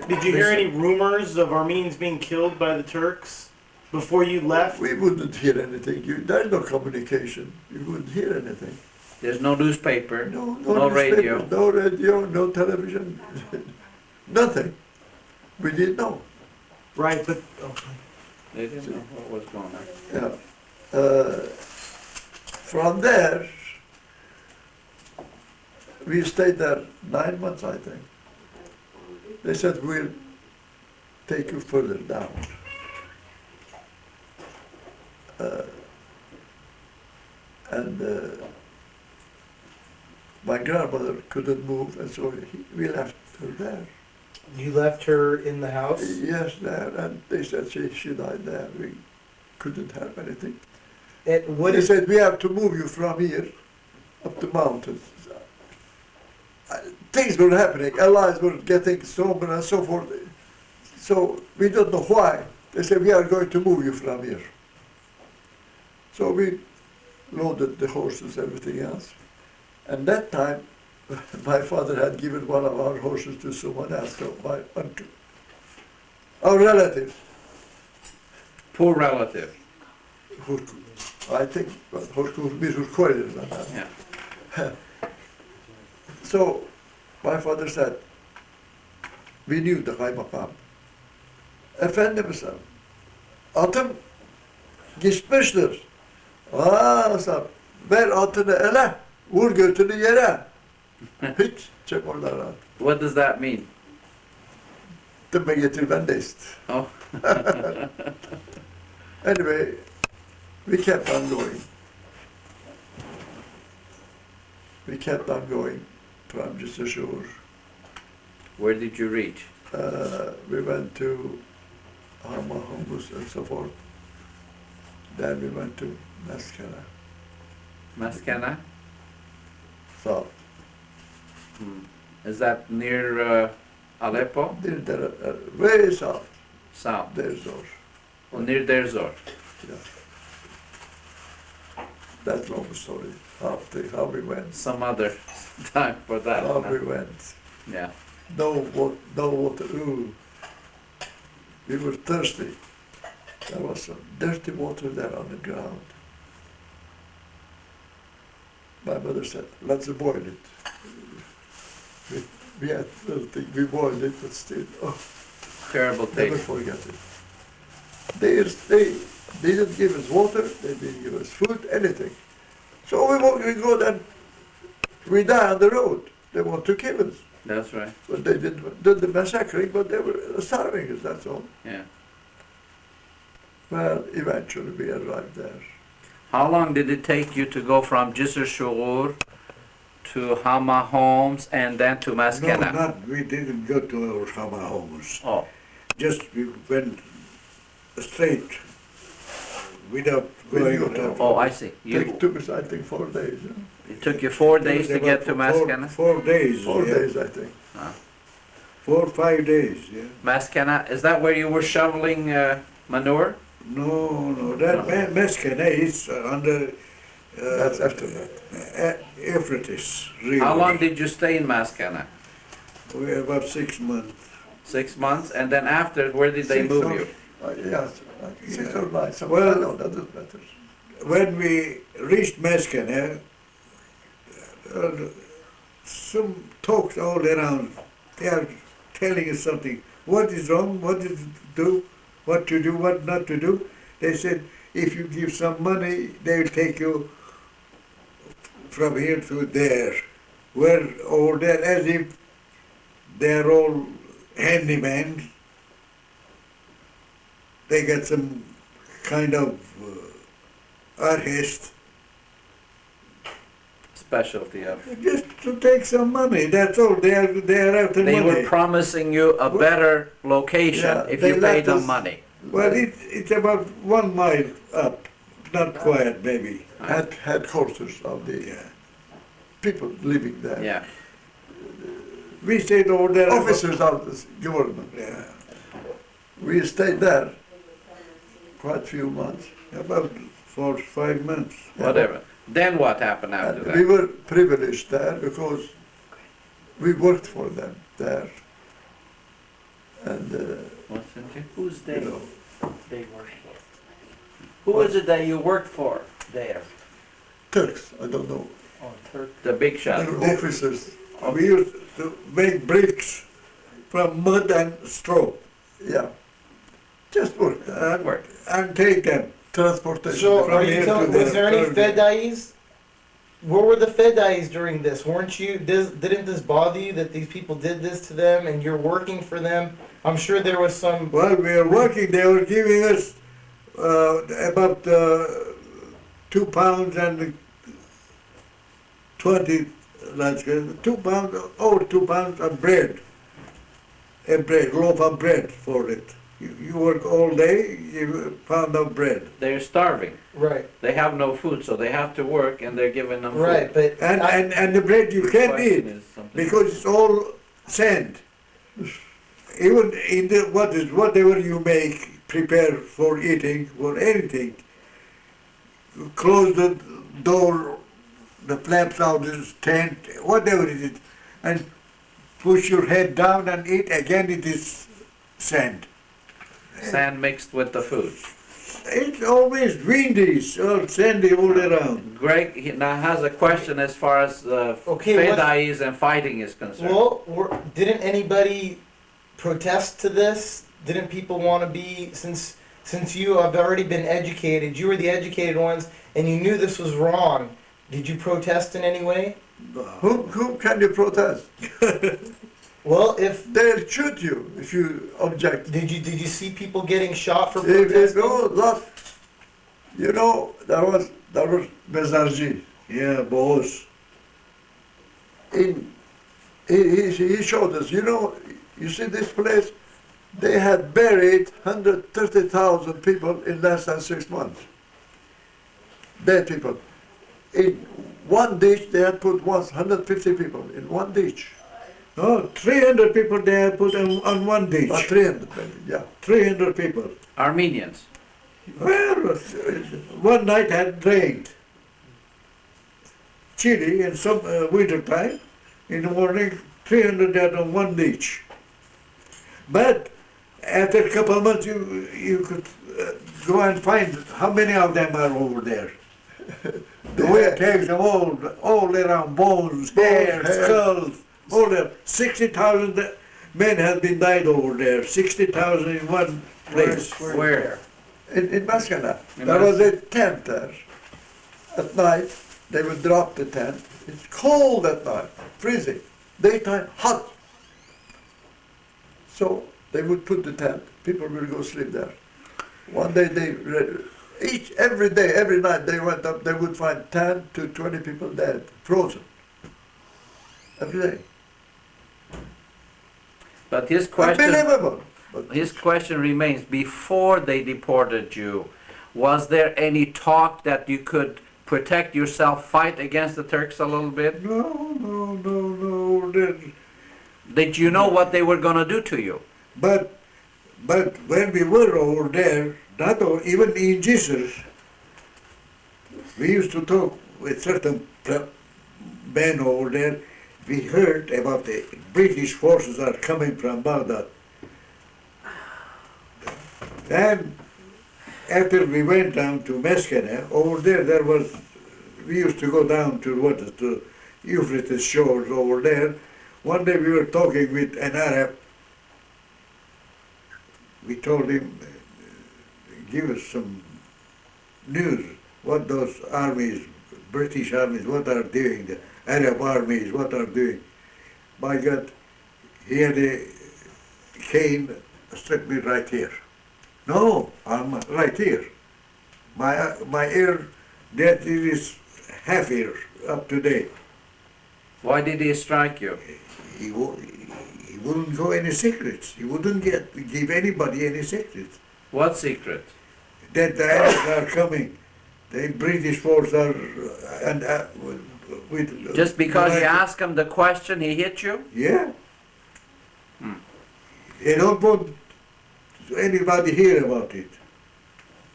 Did you hear any rumors of Armenians being killed by the Turks before you left? We wouldn't hear anything. There's no communication. You wouldn't hear anything. There's no newspaper, No no radio. newspapers, no radio, no television, nothing. We didn't know. Right, but okay. They didn't know what was going on. Yeah. From there, we stayed there 9 months, I think. They said, we'll take you further down. And my grandmother couldn't move, and so we left her there. You left her in the house. Yes, there, and they said she died there. We couldn't have anything. And what He is said, we have to move you from here up the mountains. Things were happening, allies were getting stronger and so forth. So we don't know why. They said, we are going to move you from here. So we loaded the horses, everything else. And that time, my father had given one of our horses to someone else, so my uncle, our relative, Poor relative. who, I think, bir hurkoydu zaten. Yeah. So my father said, we knew the kaymakam. Efendimiz, atım gitmiştir. Sen ver atını ele, vur götünü yere. Hiç çekorlar at. What does that mean? Tıbbe getir ben de ist. Oh. Anyway, we kept on going. We kept on going from just ashore. Where did you reach? We went to Hama, Humbus, and so forth. Then we went to Maskana, Maskana? south. Hmm. Is that near Aleppo? Near there, way south. South. There's those. Or near Deir Zor? Yeah. That's long story. How we went. Some other time for that. How huh? we went. Yeah. No water. Ooh. We were thirsty. There was some dirty water there on the ground. My mother said, let's boil it. We had little thing, we boiled it, but still, oh, Terrible never taste. forget it. They didn't give us water, they didn't give us food, anything. So we go then, we die on the road. They want to kill us. That's right. But they didn't do the massacring, but they were starving us, that's all. Yeah. Well, eventually we arrived there. How long did it take you to go from Jisr Shugur to Hama Homes and then to Maskana? We didn't go to our Hama homes. Oh, Just we went straight without going to. oh, I see. It took us, I think, 4 days. It took you 4 days to get to Maskana? 4 days. 4 yeah. days, I think. 4 or 5 days. Yeah. Maskana, is that where you were shoveling manure? No. That Meskene is under. That's after that. Euphrates River. How long did you stay in Maskana? We about 6 months. 6 months, and then after, where did they 6 move or- you? Yes, 6 or 9, something. Well- No, that doesn't matter. When we reached Meskene, some talks all around. They are telling us something. What is wrong? What to do? What to do? What not to do? They said if you give some money, they will take you from here to there. Where over there, as if they're all handymen. They got some kind of artist. Specialty of. Just to take some money, that's all. They are after They money. were promising you a better location Yeah, if they you paid left them us- money. Well, it's about 1 mile up, not quite maybe. Headquarters of the Yeah. people living there. Yeah. We stayed over there. Officers of the government. Yeah, We stayed there quite a few months. about 4 or 5 months. Whatever. Then what happened after And we that? were privileged there because we worked for them there. And, What's in here? Who's you they? know, They worked for. Who is it that you worked for there? Turks, I don't know. Oh, Turk. The big They shot. were officers. We used to make bricks from mud and straw Yeah. Just work there. That worked. and take them. Transportation. So, From are you here telling? to Was there any there. fedais? Where were the fedais during this? Weren't you? Didn't this bother you that these people did this to them, and you're working for them? I'm sure there was some. While we were working, they were giving us about 2 pounds and 20, let's say, 2 pounds, over 2 pounds of bread. A bread, loaf of bread for it. You work all day, you pound of bread. They're starving. Right. They have no food, so they have to work, and they're giving them food. Right, but And the bread you can't Question eat is something- because it's all sand. Even in the whatever you make, prepare for eating or anything, close the door, the flaps out the tent, whatever it is, and push your head down and eat. Again, it is sand. Sand mixed with the food. It's always windy, so sandy all around. Greg now has a question as far as Okay, what- fedais and fighting is concerned. well, didn't anybody protest to this? Didn't people want to be, since you have already been educated, you were the educated ones, and you knew this was wrong, did you protest in any way? Who can you protest? Well, if They'll shoot you if you object. did you see people getting shot for If protesting? you know, there was Mezarji. Yeah, boss. He showed us, you know, you see this place, they had buried 130,000 people in less than 6 months. Dead people. In one ditch, they had put 150 people in one ditch. No, 300 people they have put on one ditch. 300 maybe, yeah. 300 people. Armenians. Well, one night had rained. Chilly in some winter time. In the morning, 300 dead on one ditch. But after a couple of months, you could go and find how many of them are over there. The way takes them all around, bones, hair, hair. skulls, all there. 60,000 men have been died over there. 60,000 in one place. Where? In Maskana, In there was a tent there. At night, they would drop the tent. It's cold at night, freezing. Daytime, hot. So they would put the tent. People would go sleep there. One day every day, every night they went up, they would find 10 to 20 people dead, frozen. Every day. But his question, Unbelievable. But his question remains: before they deported you, was there any talk that you could protect yourself, fight against the Turks a little bit? No. Did you know what they were going to do to you? But when we were over there, even in Jesus, we used to talk with certain men over there. We heard about the British forces are coming from Baghdad. And after we went down to Meskene, over there we used to go down to Euphrates shores over there. One day we were talking with an Arab. We told him, give us some news, what those armies, British armies, what are doing, the Arab armies, what are doing. By God, he had a cane, struck me right here. No, right here. My ear, that is half ear, up to date. Why did he strike you? He wouldn't go any secrets. He wouldn't give anybody any secrets. What secret? That the Arabs are coming. The British force are with Just because you asked him the question, he hit you? Yeah. They don't want anybody hear about it.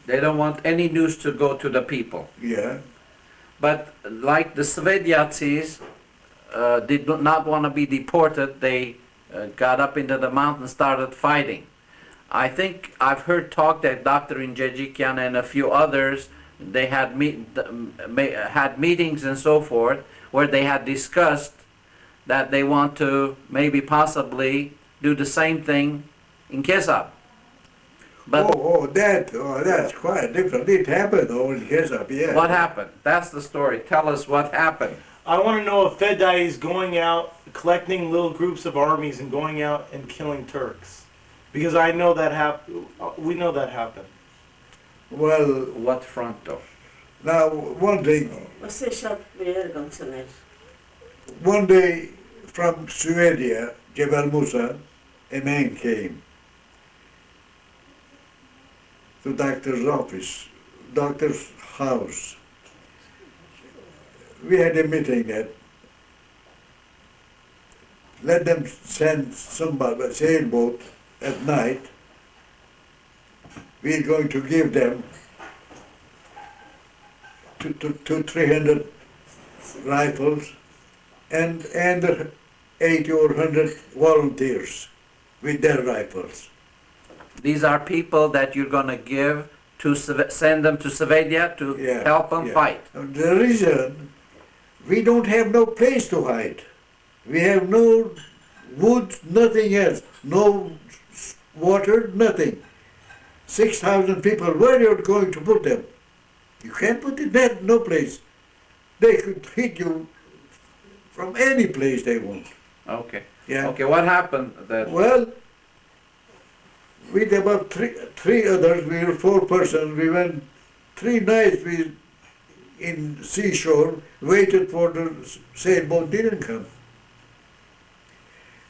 They don't want any news to go to the people. Yeah. But like the Svedjatsis did not want to be deported, they got up into the mountain and started fighting. I think I've heard talk that Dr. Injejikian and a few others, they had had meetings and so forth where they had discussed that they want to maybe possibly do the same thing in Kessab. But that's quite different. It happened over in Kessab, yeah. what happened? That's the story. Tell us what happened. I want to know if Fedai is going out, collecting little groups of armies and going out and killing Turks. Because I know that we know that happened. Well, What front though? now one thing, Você sabe primeiro, Gonçalves? one day from Sweden, Jebel Musa, a man came. to doctor's office, doctor's house. We had a meeting that let them send somebody, a sailboat at night. We're going to give them 300 rifles and 80 or 100 volunteers with their rifles. These are people that you're going to give to send them to Slovakia to Yeah, help them yeah. fight. The reason, we don't have no place to hide. We have no wood, nothing else, no water, nothing. 6,000 people, where are you going to put them? You can't put it there, no place. They could hit you from any place they want. Okay. Yeah. Okay, what happened? That Well, with about three others, we were 4 persons. We went 3 nights in seashore, waited for the sailboat, didn't come.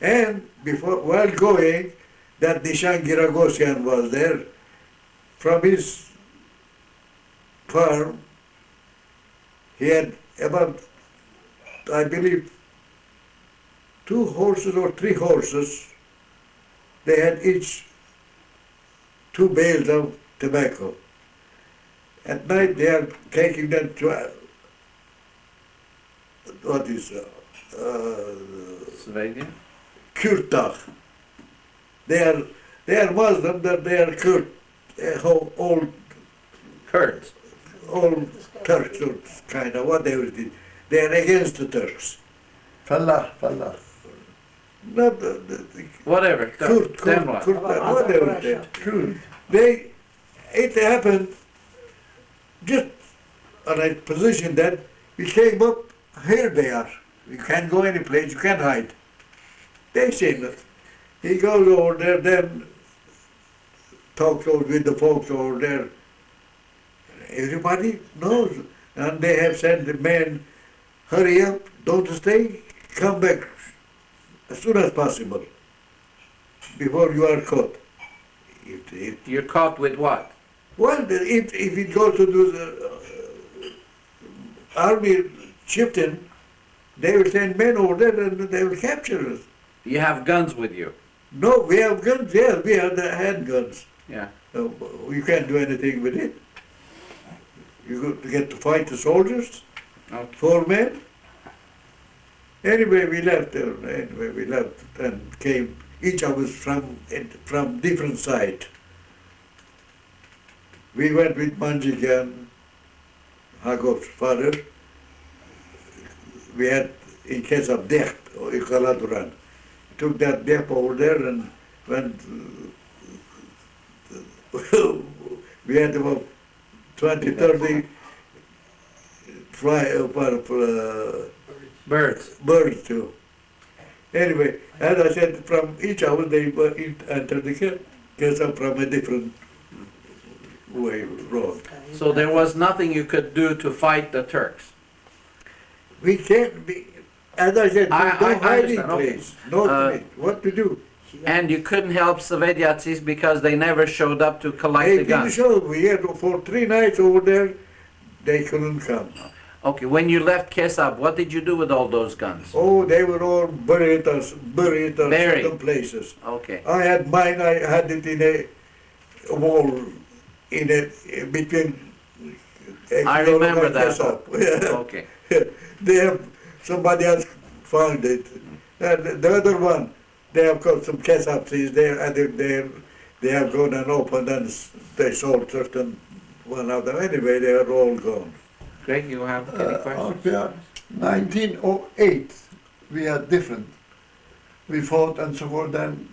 And while going, that Nishan Giragosian was there. From his farm, he had about, I believe, 2 horses or 3 horses. They had each 2 bales of tobacco. At night they are taking them to, Slovakia? Kurtag. They are Muslim, but they are Kurd, old Kurds. Turks or kind of whatever it is. They are against the Turks. Fallah. Not Whatever. Kurd, Then what? whatever it is. True. It happened just on a position that we came up, here they are. You can't go any place, you can't hide. They say nothing. He goes over there, then talks over with the folks over there. Everybody knows. And they have said the men, hurry up, don't stay, come back as soon as possible, before you are caught. You're caught with what? Well, if it goes to the army chieftain, they will send men over there and they will capture us. You have guns with you. No, we have guns, yes, we have the handguns. Yeah. You can't do anything with it. You get to fight the soldiers, Okay. 4 men. Anyway, we left and came, each of us from different side. We went with Manjigan, Hagov's father. We had in Kessab Dech, or Ikaladuran. Took that dep over there and went. We had about 20, 30 birds too. Anyway, as I said, from each of us they entered the Kessab from a different road. So there was nothing you could do to fight the Turks. We can't be, as I said, I no hiding understand, okay. place. No place. What to do? And you couldn't help Sovietskis because they never showed up to collect They the didn't guns. show. We had for 3 nights over there. They couldn't come. Okay, when you left Kessab, what did you do with all those guns? Oh, they were all buried on Buried. certain places. Okay. I had mine. I had it in a wall, between. I remember that. Kessab. Okay. They have somebody else found it. And the other one, they have got some Kessab seeds there, and they have gone and opened and they sold certain one of them. Anyway, they are all gone. Greg, you have any questions? Okay, 1908, we had different. We fought and so forth, then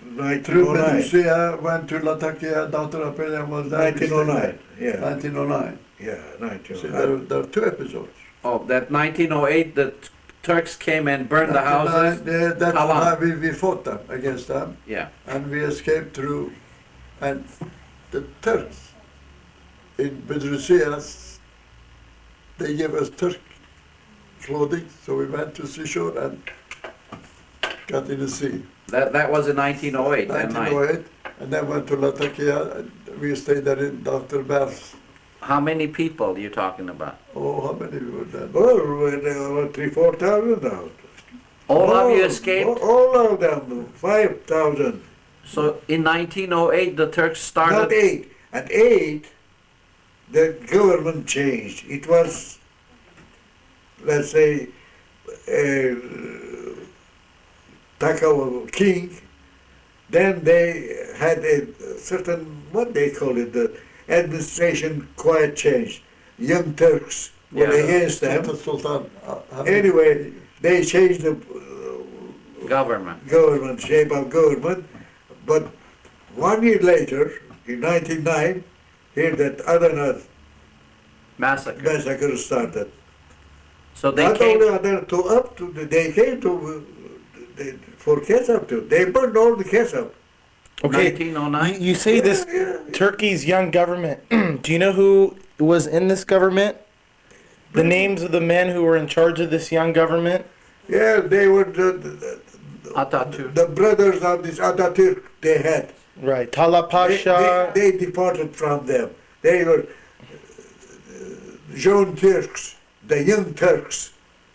through 1909. Medicea, went to Latakia, Dr. Apelian was there. 1909. Yeah. 1909. Yeah, See, 1909. there are 2 episodes. Oh, that 1908, the Turks came and burned the houses? That's How long? why we fought them, against them, Yeah. and we escaped through, and the Turks in Bedrussia, they gave us Turk clothing, so we went to seashore and got in the sea. That was in 1908, that night. 1908, and then went to Latakia, we stayed there in Dr. Ber's. How many people you talking about? Oh, how many were there? Well, there were 3,000-4,000 out. All of you escaped? All of them, 5,000. So in 1908, the Turks Not started. 8. At 8, the government changed. It was, let's say, Takawa king. Then they had a certain, what they call it, the administration quite changed. Young Turks were Yeah. against them. Sultan. Anyway, they changed the Government. government, shape of government. But 1 year later, in 1909, here that Adana Massacre. massacre started. So they Not came. only Adana, they came to for Kessab too. They burned all the Kessab. Okay. 1909. You say this Turkey's young government. Do you know who was in this government? The names of the men who were in charge of this young government? Yeah, they were Atatürk. the brothers of this Atatürk they had. Right. Tala Pasha. They departed from them. They were young Turks, the young Turks.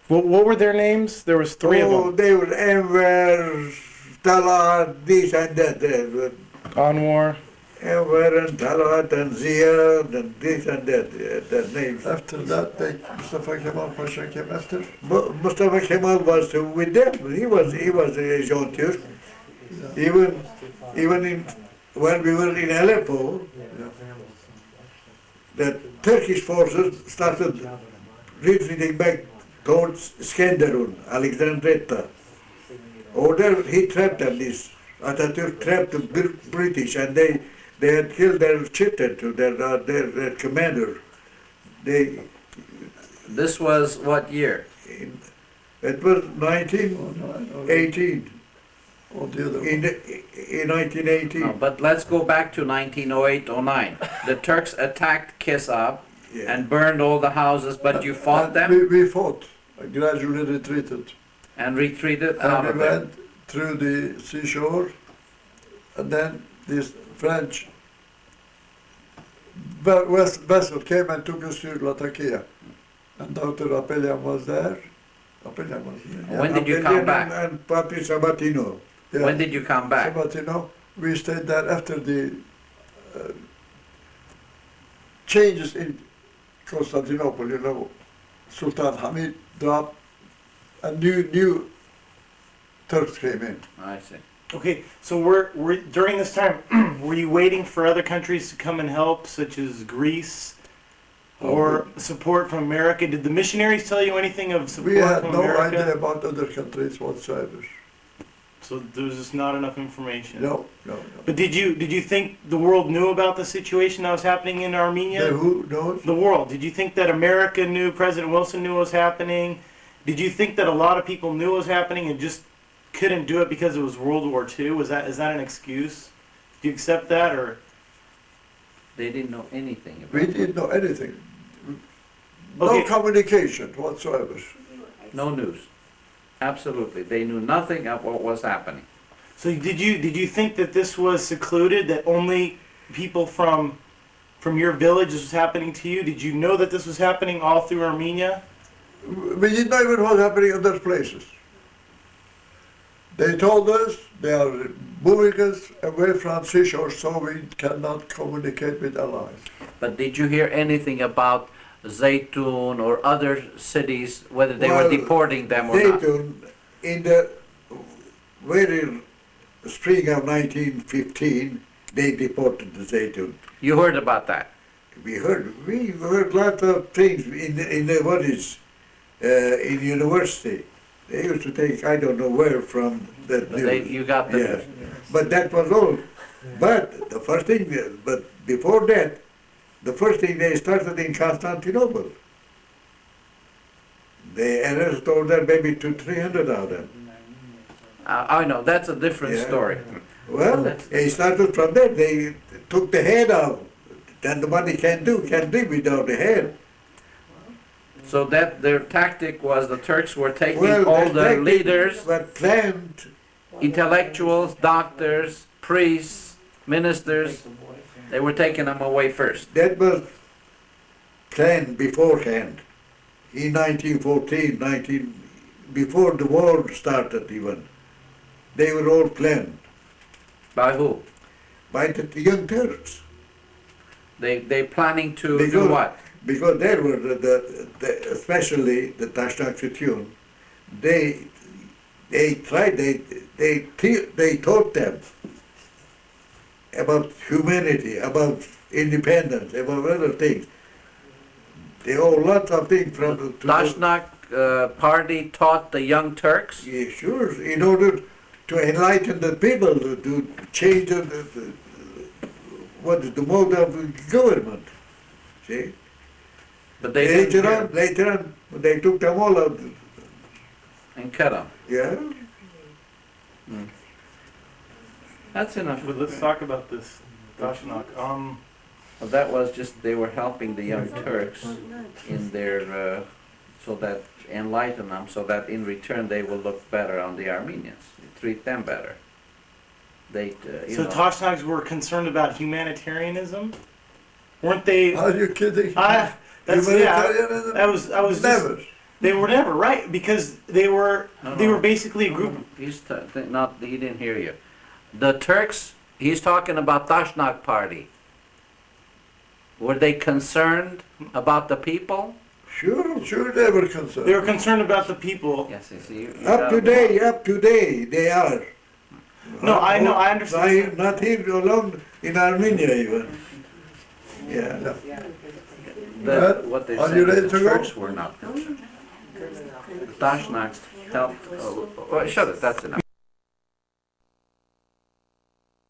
What were their names? There was three of them. They were Enver, Talat, this and that. They were Anwar. Enver and Talat and Zia and this and that. The names. After that, Mustafa Kemal Pasha came after. Mustafa Kemal was with them. He was a young Turk. Even when we were in Aleppo, the Turkish forces started retreating back towards Skenderun, Alexandretta. Over there, he trapped them. This Atatürk trapped the British, and they had killed their chieftain, to their commander. This was what year? It was 1918. Or the other In one. 1918. No, but let's go back to 1908-09. The Turks attacked Kessab Yeah. and burned all the houses, but you fought them We fought. I gradually retreated. and retreated And out we of there. went through the seashore, and then this French vessel came and took us to Latakia. And Dr. Apelian was there. Apelian was there. When did you come back? And Papi Sabatino. Yeah. When did you come back? Sabatino, we stayed there after the changes in Constantinople, you know, Sultan Hamid dropped, and new Turks came in. I see. Okay, so we're during this time, were you waiting for other countries to come and help, such as Greece, or support from America? Did the missionaries tell you anything of support We had from no America? idea about other countries whatsoever. So there was just not enough information. No. But did you think the world knew about the situation that was happening in Armenia? The who knows? The world. Did you think that America knew, President Wilson knew what was happening? Did you think that a lot of people knew what was happening and just couldn't do it because it was World War II? Is that an excuse? Do you accept that, or? They didn't know anything about We it. didn't know anything. No Okay. communication whatsoever. No news. Absolutely. They knew nothing of what was happening. So did you think that this was secluded, that only people from your village this was happening to you? Did you know that this was happening all through Armenia? We didn't know even what was happening in other places. They told us they are moving us away from seashore so we cannot communicate with allies. But did you hear anything about Zaytun or other cities, whether they were Well, deporting them or not? Zaytun, in the very spring of 1915, they deported the Zaytun. You heard about that? We heard lots of things in the what is in university. They used to take I don't know where from that But news. you got the Yeah. news. But that was all. But the first thing, but before that, the first thing they started in Constantinople. They arrested over there maybe 200-300 of them. I know, that's a different Yeah. story. Well, they started from there. They took the head out. Then the money can't live without the head. So that their tactic was the Turks were taking Well, all that the tactic leaders, were planned. intellectuals, doctors, priests, ministers, they were taking them away first. That was planned beforehand. In 1914, before the war started even. They were all planned By who? by the Young Turks. They planning to do Because- what? Because they were, especially the Tashnak Chutun, they tried, they taught them about humanity, about independence, about other things. They owe lots of things from the... Dashnak party taught the Young Turks? Yeah, sure, in order to enlighten the people, to change what is the mode of government. See? But they didn't Later on, they took them all out. and cut them. Yeah. That's enough. But let's talk about this Dashnak. Well, that was just, they were helping the Young Turks in their, so that, enlighten them, so that in return they will look better on the Armenians, treat them better. They, you So know. Tashnaks were concerned about humanitarianism, weren't they? Are you kidding? That's Humanitarianism? I was just, Never. they were never right because they were basically a group. He's not, he didn't hear you. The Turks, he's talking about Dashnak party. Were they concerned about the people? Sure. They were concerned. They were concerned about the people. Yes, you see. Up to day, they are. No, I know, I understand. Not here alone, in Armenia even. Yeah. What they Are said, you ready the to go? Turks were not concerned. Dashnaks helped, shut it, that's enough.